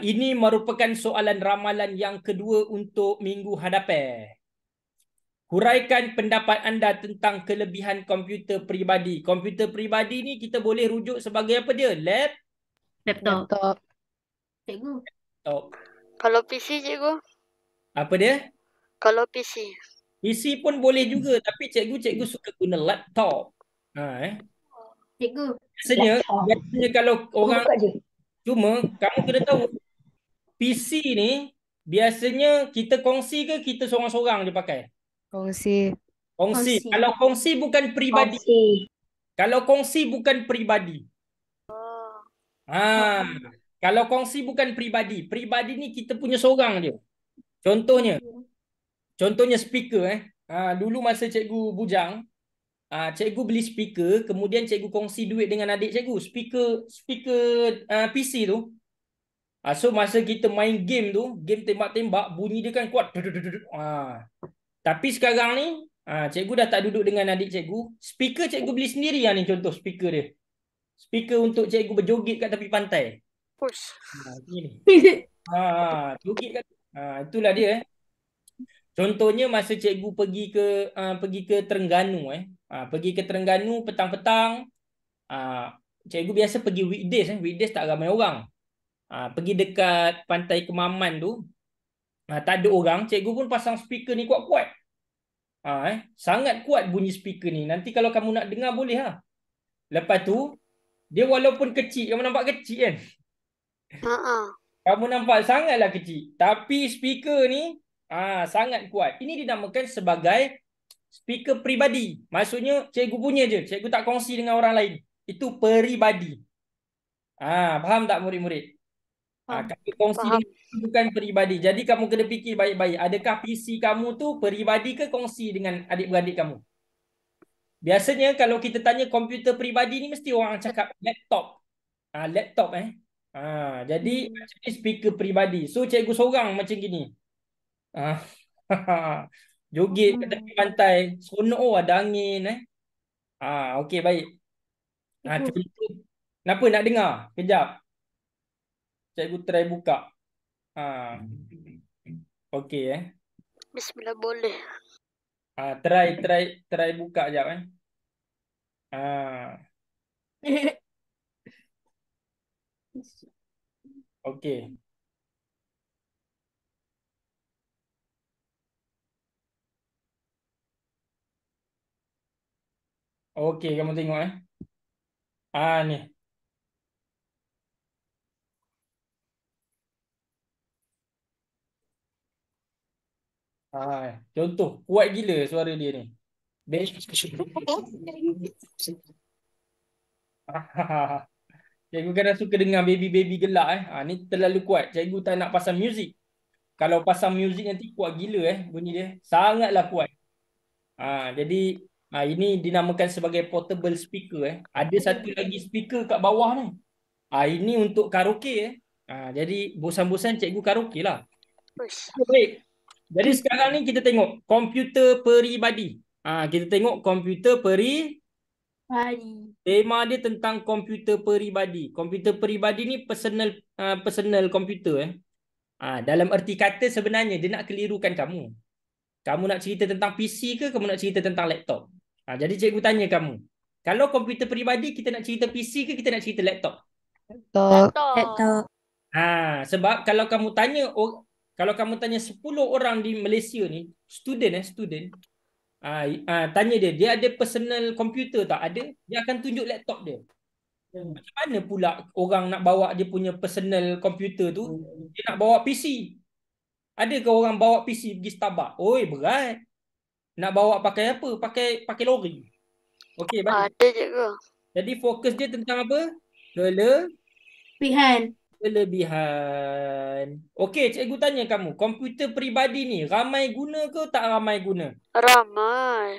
Ini merupakan soalan ramalan yang kedua untuk minggu hadapan. Huraikan pendapat anda tentang kelebihan komputer peribadi. Komputer peribadi ni kita boleh rujuk sebagai apa dia? Laptop. Laptop. Cikgu. Laptop. Kalau PC cikgu? Apa dia? Kalau PC. PC pun boleh juga, tapi cikgu suka guna laptop. Cikgu. Biasanya kalau orang cuma kamu kena tahu PC ni biasanya kita kongsi ke kita seorang-seorang je pakai? Kongsi. Kongsi. Kalau kongsi bukan peribadi. Kalau kongsi bukan peribadi. Kalau kongsi bukan peribadi. Peribadi ni kita punya seorang je. Contohnya speaker dulu masa cikgu bujang, cikgu beli speaker, kemudian cikgu kongsi duit dengan adik cikgu. Speaker PC tu. So masa kita main game tu, game tembak-tembak, bunyi dia kan kuat. Tapi sekarang ni, cikgu dah tak duduk dengan adik cikgu. Speaker cikgu beli sendiri ni contoh speaker dia. Speaker untuk cikgu berjoget kat tepi pantai. Uish. Joget kat. Itulah dia Contohnya masa cikgu pergi ke Terengganu pergi ke Terengganu petang-petang. Cikgu biasa pergi weekdays weekdays tak ramai orang. Pergi dekat pantai Kemaman tu. Tak ada orang, cikgu pun pasang speaker ni kuat-kuat. Sangat kuat bunyi speaker ni. Nanti kalau kamu nak dengar boleh Lepas tu dia walaupun kecil, kamu nampak kecil kan? Kamu nampak sangatlah kecil. Tapi speaker ni sangat kuat. Ini dinamakan sebagai speaker peribadi. Maksudnya cikgu punya je. Cikgu tak kongsi dengan orang lain. Itu peribadi. Faham tak murid-murid? Kamu kongsi dengan bukan peribadi. Jadi kamu kena fikir baik-baik. Adakah PC kamu tu peribadi ke kongsi dengan adik-beradik kamu? Biasanya kalau kita tanya komputer peribadi ni mesti orang cakap laptop. Laptop jadi macam ni speaker peribadi. So cikgu seorang macam gini. Joget kat tepi pantai. Seronok ada angin okey baik. Contoh. Kenapa nak dengar? Kejap. Cikgu try buka. Okey Bismillah boleh. Try buka jap Okey. Okey, kamu tengok ni. Contoh, kuat gila suara dia ni. Cikgu kadang suka dengar baby-baby gelak ni terlalu kuat. Cikgu tak nak pasang muzik. Kalau pasang muzik nanti kuat gila bunyi dia. Sangatlah kuat. Jadi ini dinamakan sebagai portable speaker Ada satu lagi speaker kat bawah ni. Ini untuk karaoke jadi bosan-bosan cikgu karaoke lah. Baik. Jadi sekarang ni kita tengok komputer peribadi. Kita tengok komputer tema dia tentang komputer peribadi. Komputer peribadi ni personal komputer dalam erti kata sebenarnya dia nak kelirukan kamu. Kamu nak cerita tentang PC ke kamu nak cerita tentang laptop? Jadi cikgu tanya kamu. Kalau komputer peribadi kita nak cerita PC ke kita nak cerita laptop? Laptop. Sebab kalau kamu tanya 10 orang di Malaysia ni, student tanya dia ada personal komputer tak? Ada. Dia akan tunjuk laptop dia. Macam mana pula orang nak bawa dia punya personal komputer tu? Dia nak bawa PC. Adakah orang bawa PC pergi Starbucks? Oi, berat. Nak bawa pakai apa? Pakai lori. Okey, baik. Ada cikgu. Jadi fokus dia tentang apa? Kelebihan. Okey, cikgu tanya kamu, komputer peribadi ni ramai guna ke tak ramai guna? Ramai.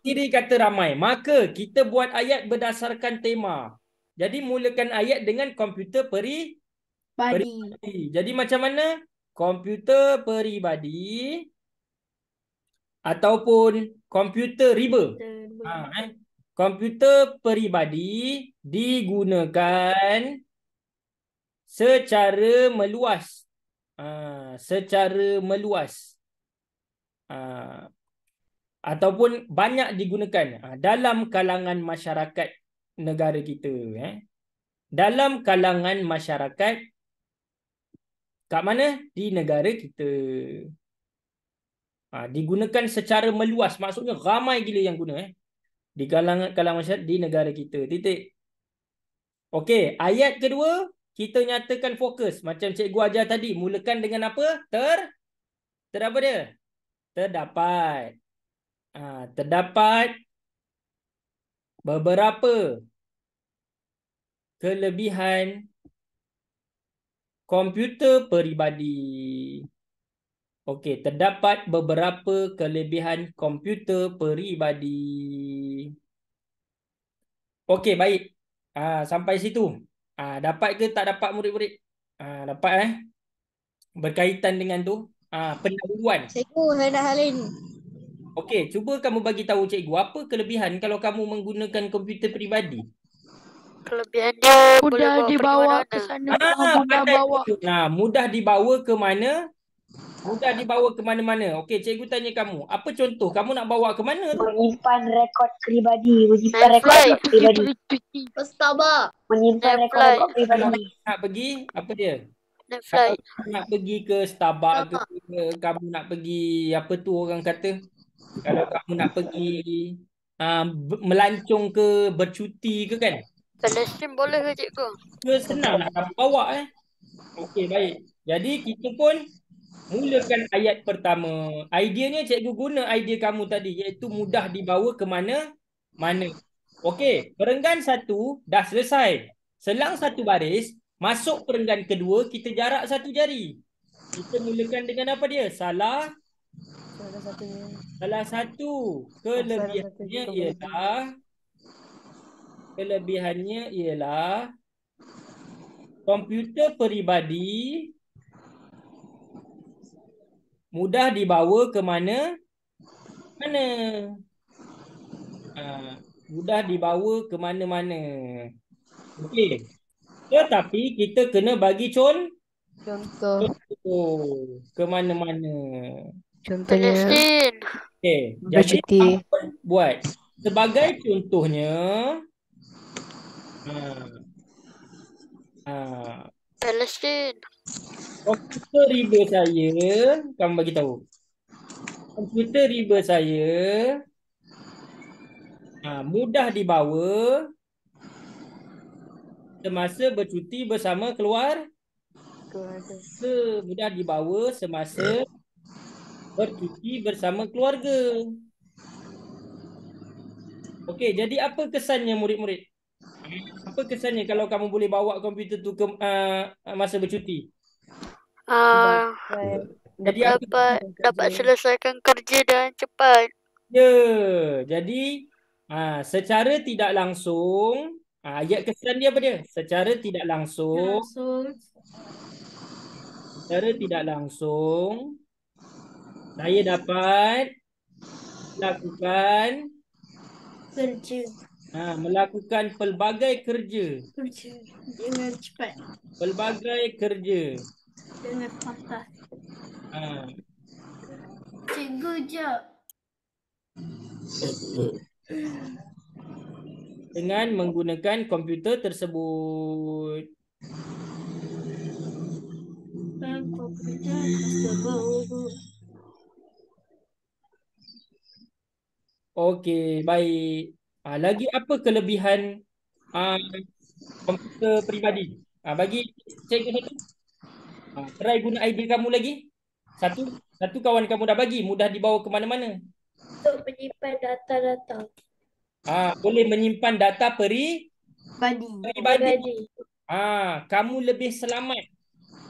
Kiri kata ramai. Maka kita buat ayat berdasarkan tema. Jadi mulakan ayat dengan komputer peribadi. Jadi macam mana? Komputer peribadi ataupun komputer riba. Komputer peribadi digunakan secara meluas. Ataupun banyak digunakan dalam kalangan masyarakat negara kita. Dalam kalangan masyarakat kat mana? Di negara kita. Digunakan secara meluas. Maksudnya ramai gila yang guna. Di kalangan masyarakat di negara kita. Titik. Okey, ayat kedua kita nyatakan fokus. Macam cikgu ajar tadi. Mulakan dengan apa? Apa dia? Terdapat. Terdapat beberapa kelebihan komputer peribadi. Okey, terdapat beberapa kelebihan komputer peribadi. Okey, baik. Sampai situ. Dapat ke tak dapat murid-murid? Dapat berkaitan dengan tu. Pendahuluan. Cikgu, saya dah salin. Okey, cuba kamu bagi tahu cikgu apa kelebihan kalau kamu menggunakan komputer peribadi? Kelebihan dia Mudah boleh dibawa bawa ke mana-mana. sana, mudah bawa. Mudah dibawa ke mana? Mudah dibawa ke mana-mana. Okey, cikgu tanya kamu. Apa contoh? Kamu nak bawa ke mana tu? Menyimpan rekod pribadi. Menyimpan rekod Netflix. pribadi. Starbucks. Menyimpan rekod pribadi. Nak pergi, apa dia? Netflix. Kamu nak pergi ke Starbucks ke, kamu nak pergi, apa tu orang kata? Kalau kamu nak pergi melancong ke, bercuti ke kan? Palestin boleh ke cikgu? Senang nak dapat bawa Okey, baik. Jadi kita pun mulakan ayat pertama. Ideanya cikgu guna idea kamu tadi iaitu mudah dibawa ke mana-mana. Okey, perenggan satu dah selesai. Selang satu baris, masuk perenggan kedua, kita jarak satu jari. Kita mulakan dengan apa dia? Salah satu. Kelebihannya ialah komputer peribadi mudah dibawa ke mana? Mudah dibawa ke mana-mana. Okey. Tetapi kita kena bagi Contoh. ke mana-mana. Contohnya Palestin. Okey. Jadi bercuti. apa buat? Sebagai contohnya Palestin. komputer riba saya, kamu bagi tahu. Komputer riba saya mudah dibawa semasa bercuti bersama keluarga. Mudah dibawa semasa Bercuti bersama keluarga. Okey, jadi apa kesannya murid-murid? Apa kesannya kalau kamu boleh bawa komputer tu ke masa bercuti? Ah, Jadi apa? dapat selesaikan kerja dengan cepat. Ya, jadi secara tidak langsung, ayat kesan dia apa dia? Secara tidak langsung, saya dapat melakukan melakukan pelbagai kerja. Dengan cepat. Pelbagai kerja. Dengan fasih. Ah, Cikgu je. dengan menggunakan komputer tersebut. Komputer tersebut. Okey, baik. Lagi apa kelebihan komputer peribadi? Bagi cikgu satu. Try guna idea kamu lagi. Satu kawan kamu dah bagi, mudah dibawa ke mana-mana. Untuk menyimpan data-data Boleh menyimpan data Badi. peribadi. Kamu lebih selamat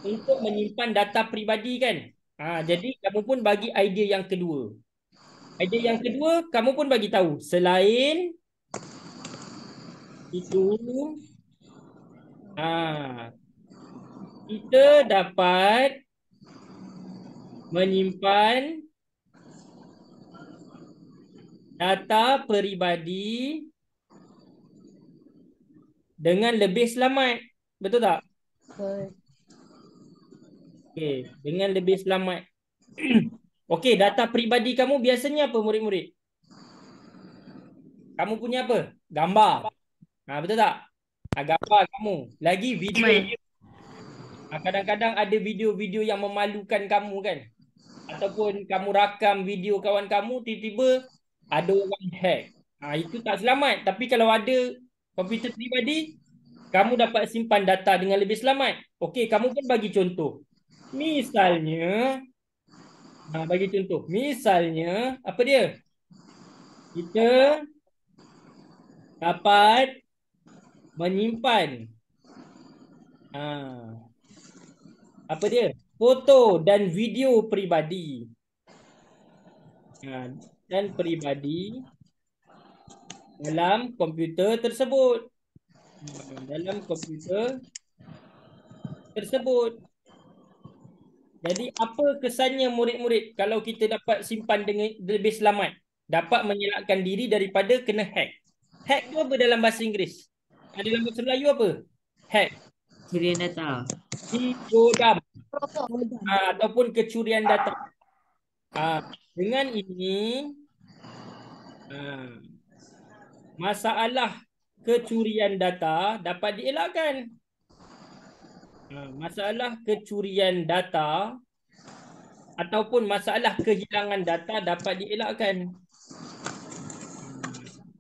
untuk menyimpan data peribadi kan? Jadi kamu pun bagi idea yang kedua. Idea yang kedua, kamu pun bagi tahu. Selain itu, kita dapat menyimpan data peribadi dengan lebih selamat. Betul tak? Okey, dengan lebih selamat. Okey, data peribadi kamu biasanya apa murid-murid? Kamu punya apa? Gambar. Betul tak? Gambar kamu. Lagi video. Kadang-kadang ada video-video yang memalukan kamu kan? Ataupun kamu rakam video kawan kamu, tiba-tiba ada orang hack. Itu tak selamat. Tapi kalau ada komputer peribadi, kamu dapat simpan data dengan lebih selamat. Okey, kamu pun bagi contoh. Misalnya, apa dia? Kita dapat menyimpan apa dia? Foto dan video peribadi. Dan peribadi dalam komputer tersebut. Jadi apa kesannya murid-murid kalau kita dapat simpan dengan lebih selamat? Dapat menyelamatkan diri daripada kena hack. Hack tu apa dalam bahasa Inggeris? Dalam bahasa Melayu apa? Hack. Curian data. Digodam. Ataupun kecurian data. Dengan ini masalah kecurian data dapat dielakkan. Masalah kecurian data ataupun masalah kehilangan data dapat dielakkan.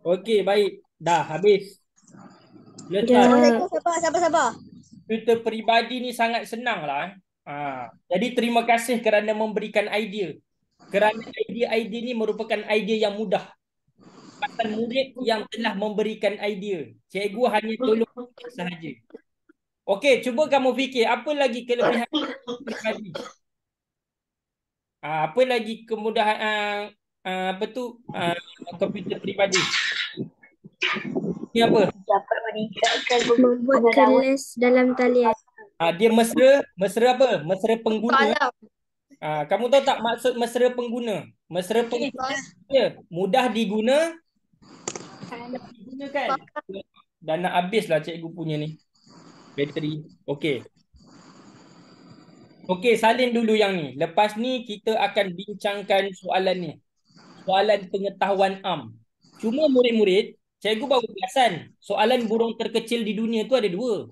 Okey, baik. Dah habis. Sabar. Komputer peribadi ni sangat senang lah. Jadi terima kasih kerana memberikan idea. Kerana idea-idea ni merupakan idea yang mudah. Pasal murid yang telah memberikan idea. Cikgu hanya tolong sahaja. Okey, cuba kamu fikir apa lagi kelebihan peribadi? Apa lagi kemudahan komputer peribadi? Ini apa? Dapat meningkatkan Membuat kelas dalam talian. Dia mesra apa? Mesra pengguna. Kamu tahu tak maksud mesra pengguna? Mesra pengguna dia mudah digunakan. Dah nak habis lah cikgu punya ni. Bateri. Okey. Okey, salin dulu yang ni. Lepas ni kita akan bincangkan soalan ni. Soalan pengetahuan am. Cuma murid-murid, cikgu baru perasan soalan burung terkecil di dunia tu ada 2.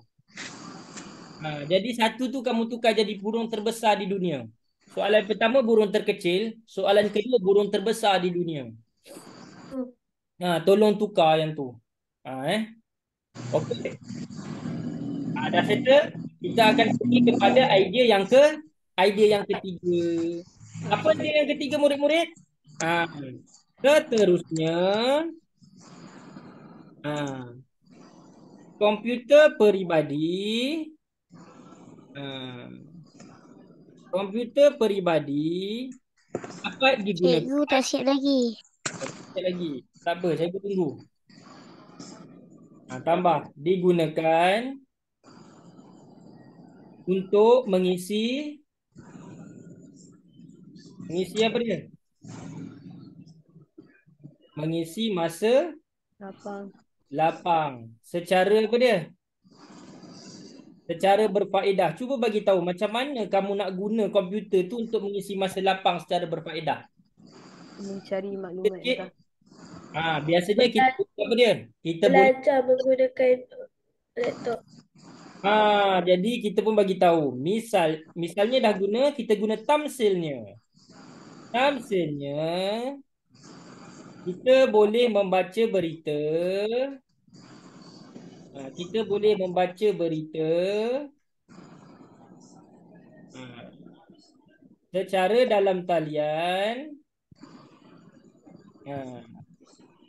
Jadi satu tu kamu tukar jadi burung terbesar di dunia. Soalan pertama burung terkecil, soalan kedua burung terbesar di dunia. Tolong tukar yang tu. Okey. Dah settle. Kita akan pergi kepada idea yang ketiga. Apa dia yang ketiga murid-murid? Seterusnya, komputer peribadi. Komputer peribadi dapat digunakan. Cikgu tak siap lagi. Sekejap lagi. Tak apa, saya tunggu. Tambah. Digunakan untuk mengisi apa dia? Mengisi masa lapang. Secara apa dia? Secara berfaedah. Cuba bagi tahu macam mana kamu nak guna komputer tu untuk mengisi masa lapang secara berfaedah. Mencari maklumat Okey. entah. Biasanya kita buat apa dia? Kita boleh Belajar menggunakan laptop. jadi kita pun bagi tahu. Misalnya dah guna, kita guna tamsilnya. Tamsilnya kita boleh membaca berita. Kita boleh membaca berita secara dalam talian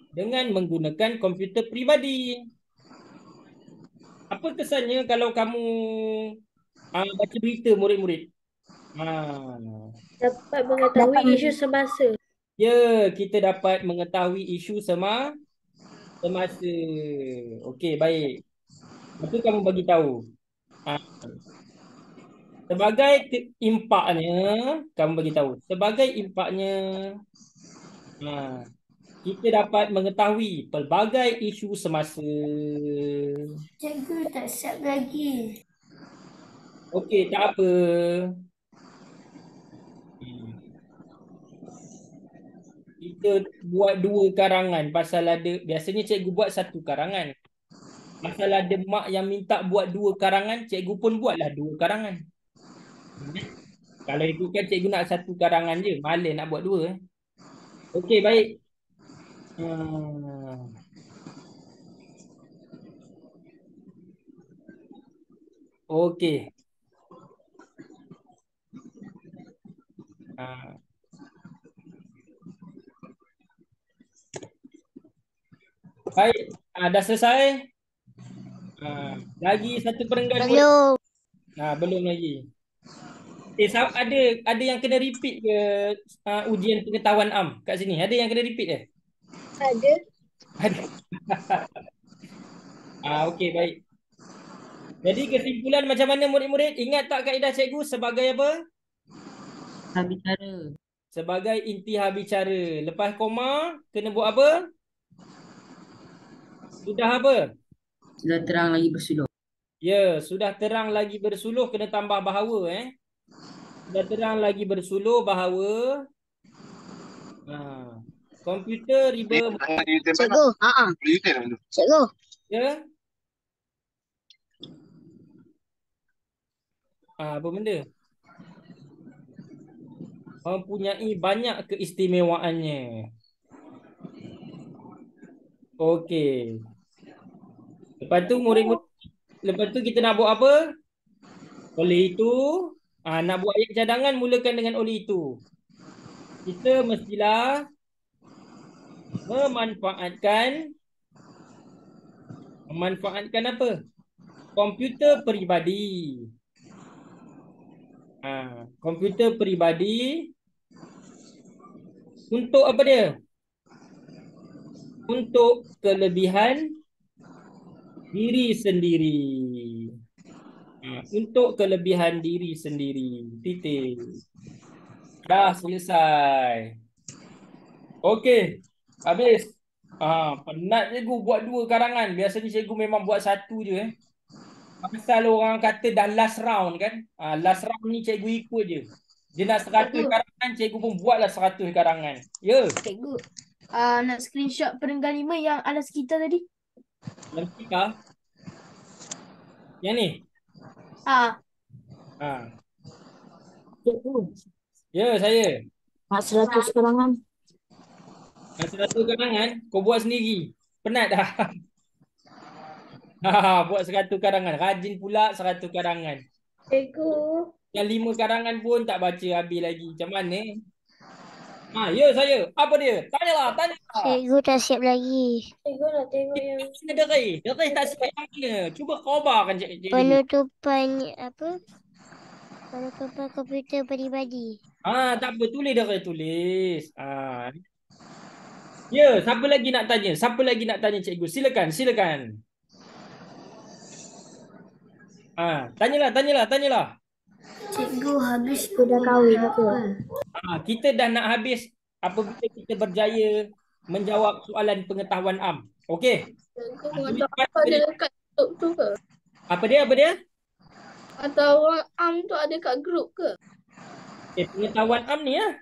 dengan menggunakan komputer peribadi. Apa kesannya kalau kamu baca berita murid-murid? Dapat mengetahui isu semasa. Ya, kita dapat mengetahui isu semasa. Okey, baik. Itu kamu bagi tahu. Sebagai impaknya, kamu bagi tahu. Sebagai impaknya, kita dapat mengetahui pelbagai isu semasa. Cikgu tak siap lagi. Okey, tak apa. Kita buat 2 karangan pasal ada, biasanya cikgu buat 1 karangan. Pasal ada mak yang minta buat 2 karangan, cikgu pun buatlah 2 karangan. Kalau ikutkan cikgu nak 1 karangan je, malas nak buat 2. Okey, baik. Okey. Baik, dah selesai. Lagi 1 perenggan murid. Belum. Belum lagi. Ada yang kena repeat ke ujian pengetahuan am kat sini? Ada yang kena repeat ke? Ada. Okey, baik. Jadi kesimpulan macam mana murid-murid? Ingat tak kaedah cikgu sebagai apa? Bicara. Sebagai intihar bicara. Lepas koma, kena buat apa? Sudah apa? Sudah terang lagi bersuluh. Ya, sudah terang lagi bersuluh, kena tambah bahawa. Sudah terang lagi bersuluh bahawa komputer riba. Cikgu. Cikgu. Ya. Apa benda? Mempunyai banyak keistimewaannya. Okey. Lepas tu kita nak buat apa? Oleh itu, nak buat ayat cadangan, mulakan dengan oleh itu. Kita mestilah memanfaatkan apa? Komputer peribadi. Komputer peribadi untuk apa dia? Untuk kelebihan diri sendiri. Untuk kelebihan diri sendiri. Titik. Dah selesai. Okey. Habis. Penat cikgu buat 2 karangan. Biasanya cikgu memang buat 1 je. Pasal orang kata dah last round kan. Last round ni cikgu ikut je. Dia nak 100 karangan, cikgu pun buatlah 100 karangan. Ya. Cikgu, nak screenshot perenggan 5 yang alas kita tadi. Alas kita? Yang ni? Cikgu, Ya, saya. nak 100 karangan. Nak 100 karangan, kau buat sendiri. Penat dah. Buat 100 karangan. Rajin pula 100 karangan. Cikgu, Yang 5 karangan pun tak baca habis lagi. Macam mana? Ya saya. Apa dia? Tanyalah. Cikgu tak siap lagi. Cikgu nak tengok yang Deri tak siap yang mana? Cuba khabarkan cikgu. Penutupan komputer peribadi. Tak apa. Tulis Deri, tulis. Ya, siapa lagi nak tanya? Siapa lagi nak tanya cikgu? Silakan. Tanyalah. Cikgu habis sudah kahwin ke? Kita dah nak habis apabila kita berjaya menjawab soalan pengetahuan am. Okey. Apa dia dekat grup tu ke? Apa dia? Atau orang am tu ada kat grup ke? Pengetahuan am ni lah.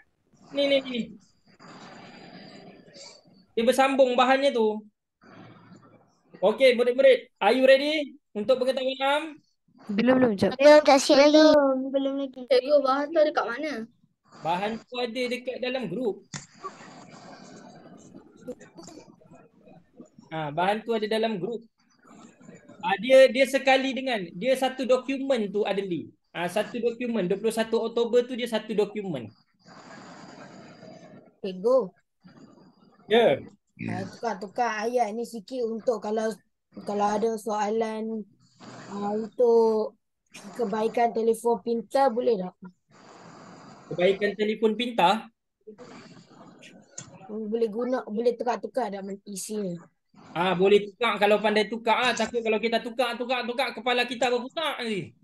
Ni. Dia bersambung bahannya tu. Okey, murid-murid. Are you ready untuk pengetahuan am? Belum, jap. Belum tak siap lagi. Belum lagi. Cikgu, bahan tu ada kat mana? Bahan tu ada dekat dalam grup. Bahan tu ada dalam grup. Dia sekali dengan dia satu dokumen tu Adeli. Satu dokumen 21 Oktober tu dia satu dokumen. Cikgu, Ya. tukar ayat ni sikit untuk kalau ada soalan untuk kebaikan telefon pintar boleh tak? Kebaikan telefon pintar. Boleh tukar dalam isinya. Boleh tukar kalau pandai tukar. Takut kalau kita tukar kepala kita berpusat nanti.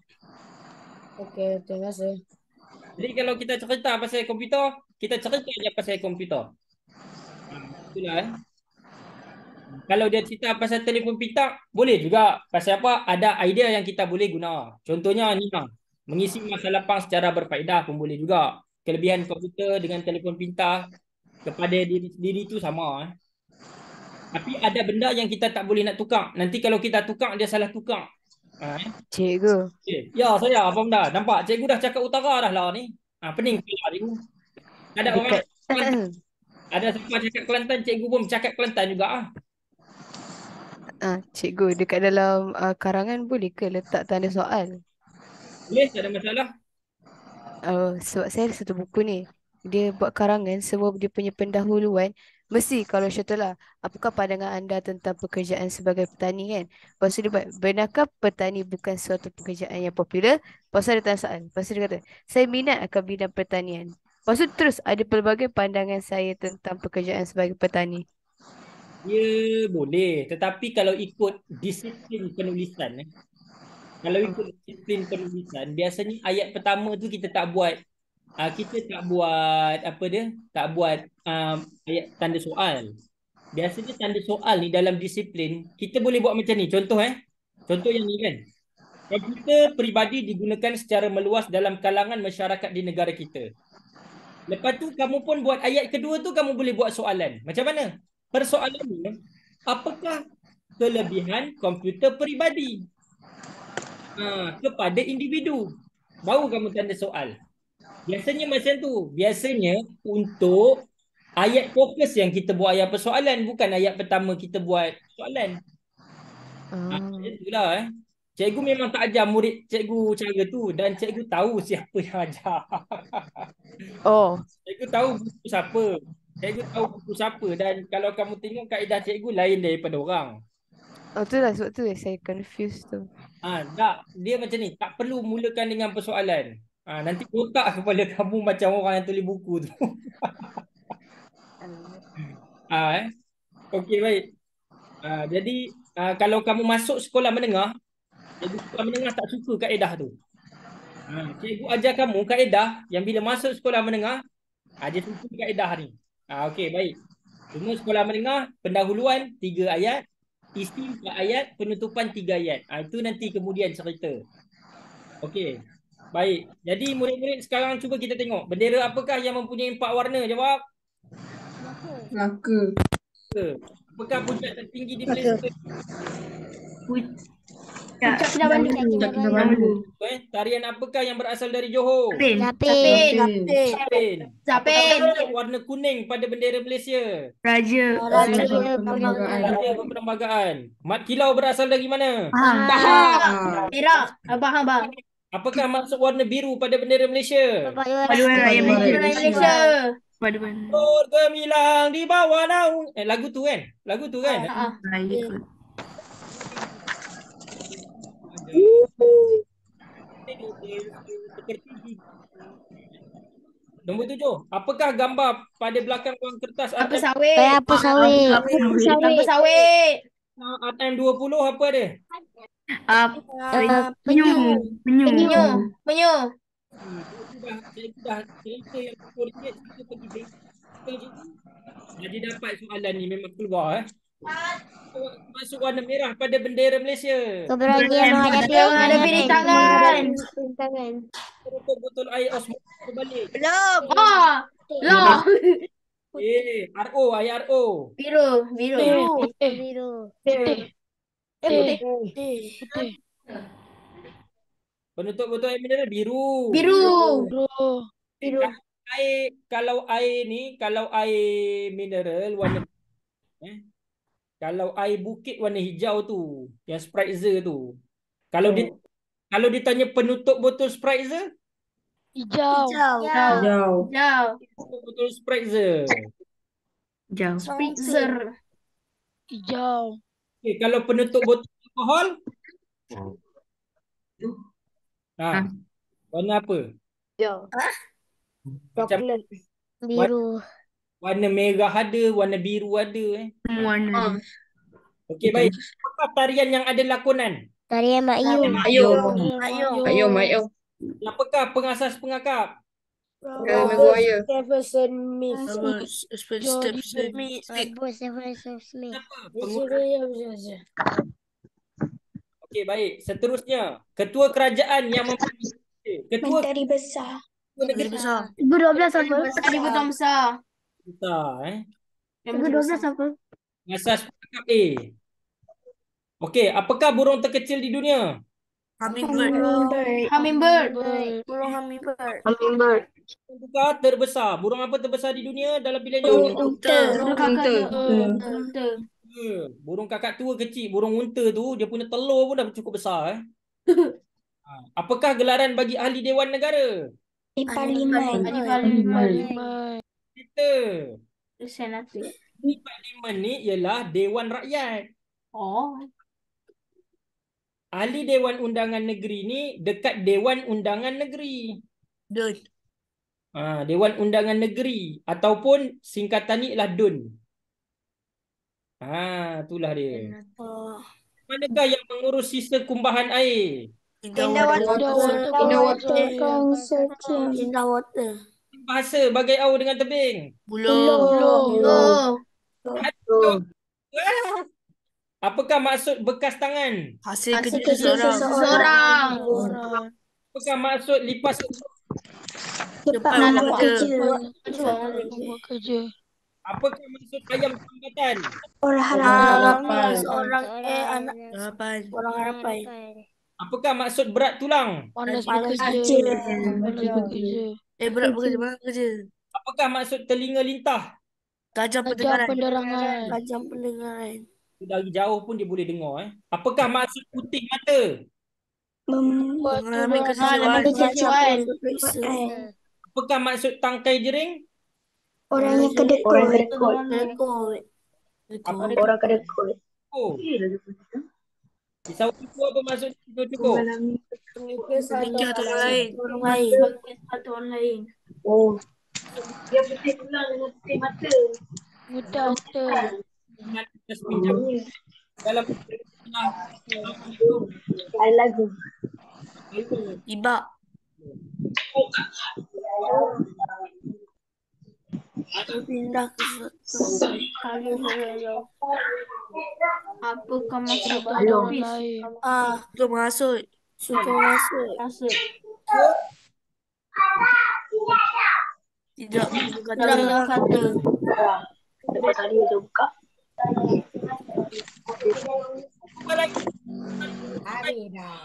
Okey, terima kasih. Jadi kalau kita cerita pasal komputer, kita cerita je pasal komputer. Itulah. Kalau dia cerita pasal telefon pintar, boleh juga. Pasal apa? Ada idea yang kita boleh guna. Contohnya ni lah. Mengisi masa lapang secara berfaedah pun boleh juga. Kelebihan komputer dengan telefon pintar kepada diri sendiri tu sama. Tapi ada benda yang kita tak boleh nak tukar. Nanti kalau kita tukar, dia salah tukar. Cikgu. Ya, saya faham dah. Nampak? Cikgu dah cakap utara dah lah ni. Pening kepala cikgu. Ada orang ada siapa cakap Kelantan, cikgu pun cakap Kelantan juga. Cikgu, dekat dalam karangan boleh ke letak tanda soal? Boleh, tak ada masalah. Sebab saya ada satu buku ni. Dia buat karangan, semua dia punya pendahuluan. Mesti kalau contohlah, apakah pandangan anda tentang pekerjaan sebagai petani kan? Lepas tu dia buat, benarkah petani bukan suatu pekerjaan yang popular? Lepas tu ada tanda soal. Lepas tu dia kata, saya minat akan bidang pertanian. Lepas tu terus ada pelbagai pandangan saya tentang pekerjaan sebagai petani. Ya, boleh. Tetapi kalau ikut disiplin penulisan, biasanya ayat pertama tu kita tak buat. Tak buat ayat tanda soal. Biasanya tanda soal ni dalam disiplin, kita boleh buat macam ni. Contoh yang ni kan. Komputer peribadi digunakan secara meluas dalam kalangan masyarakat di negara kita. Lepas tu kamu pun buat ayat kedua tu, kamu boleh buat soalan. Macam mana? Persoalannya, apakah kelebihan komputer peribadi kepada individu? Baru kamu tanda soal. Biasanya macam tu. Biasanya untuk ayat fokus yang kita buat ayat persoalan, bukan ayat pertama kita buat soalan. Itulah. Cikgu memang tak ajar murid cikgu cara tu, dan cikgu tahu siapa yang ajar. Cikgu tahu buku siapa. Dan kalau kamu tengok kaedah cikgu lain daripada orang. Itulah sebab tu saya confused tu. Tak, dia macam ni. Tak perlu mulakan dengan persoalan. Nanti kotak kepala kamu macam orang yang tulis buku tu. Okey, baik. Jadi kalau kamu masuk sekolah menengah, cikgu sekolah menengah tak suka kaedah tu. Cikgu ajar kamu kaedah yang bila masuk sekolah menengah, dia suka kaedah ni. Okey, baik. Semua sekolah menengah, pendahuluan 3 ayat, isi 4 ayat, penutupan 3 ayat. Itu nanti kemudian cerita. Okey. Baik. Jadi murid-murid sekarang cuba kita tengok. Bendera apakah yang mempunyai 4 warna? Jawab. Melaka. Apakah puncak tertinggi di Malaysia? Puncak Kinabalu. Tarian apakah yang berasal dari Johor? Zapin. Warna kuning pada bendera Malaysia. Raja Perlembagaan. Mat kilau berasal dari mana? Perak. Abang. Apakah maksud warna biru pada bendera Malaysia? Paduan Raya Malaysia. Paduan Bergemilang di bawah naung. Lagu tu kan? Lagu tu kan? Raya kot. Nombor 7. Apakah gambar pada belakang wang kertas Apa RM sawit? Apa sawit? Apa sawit? RM20 apa dia? Penyu. Penyu. Penyu. Saya sudah cerita yang RM10 kita pergi bank. Jadi dapat soalan ni memang keluar. Masuk warna merah pada bendera Malaysia. Keberanian Menghadapi rintangan. Untuk botol air osmos berbalik. Ah, lah. RO, air RO. Biru. Putih. Penutup botol air mineral biru. Kalau air mineral warna kalau air bukit warna hijau tu, yang Spritzer tu. Kalau ditanya penutup botol Spritzer, Hijau. penutup botol Spritzer. Jauh. Spritzer. Hijau. Okay, kalau penutup botol alkohol, warna apa? Macam Biru. warna merah ada, warna biru ada. Warna. Okey, baik. Apa tarian yang ada lakonan? Tarian Mak Yu. Ayo. Apakah pengasas pengakap? Maguire. Stephen Smith. Smith. Okey, baik. Seterusnya, ketua kerajaan yang Menteri Besar. Menteri Besar. 2012 apa? Menteri Besar. besar. Menteri Besar. apa? Pengasas pengakap A. Okey, apakah burung terkecil di dunia? Hummingbird. Apakah terbesar? Burung apa terbesar di dunia dalam pilihan jawapan? Unta. Burung kakak tua kecil. Burung unta tu, dia punya telur pun dah cukup besar. Apakah gelaran bagi ahli Dewan Negara? Parlimen. Kita. Senator. Parlimen ni ialah Dewan Rakyat. Oh. Ahli Dewan Undangan Negeri ni dekat Dewan Undangan Negeri. Dewan Undangan Negeri ataupun singkatan ni ialah DUN. Itulah dia. Manakah yang mengurus sistem kumbahan air? Bahasa bagai au dengan tebing. Apakah maksud bekas tangan? Hasil kerja seseorang. Apakah maksud lipas? Cepat membuat Kerja. Apakah maksud ayam sambatan? Orang harapan. Orang harapan. Apakah maksud berat tulang? Panas kerja. bekerja. Berat bekerja, mana kerja? Apakah maksud telinga lintah? Tajam pendengaran. Pendengaran. Dari jauh pun dia boleh dengar. Apakah maksud putih mata? Mengalami Kekecewaan. Apakah maksud tangkai jering? Orang yang kedekut. Orang kedekut. Pisau cukup apa maksud pisau cukup? Mikir atau orang lain. Dia putih tulang dengan putih mata. Mudah. Dalam Lagu. Ibak. Pindah ke apakah maksud orang lain? Suka menghasut. Tidak berkata. Lepas tadi dia buka. Hari dah.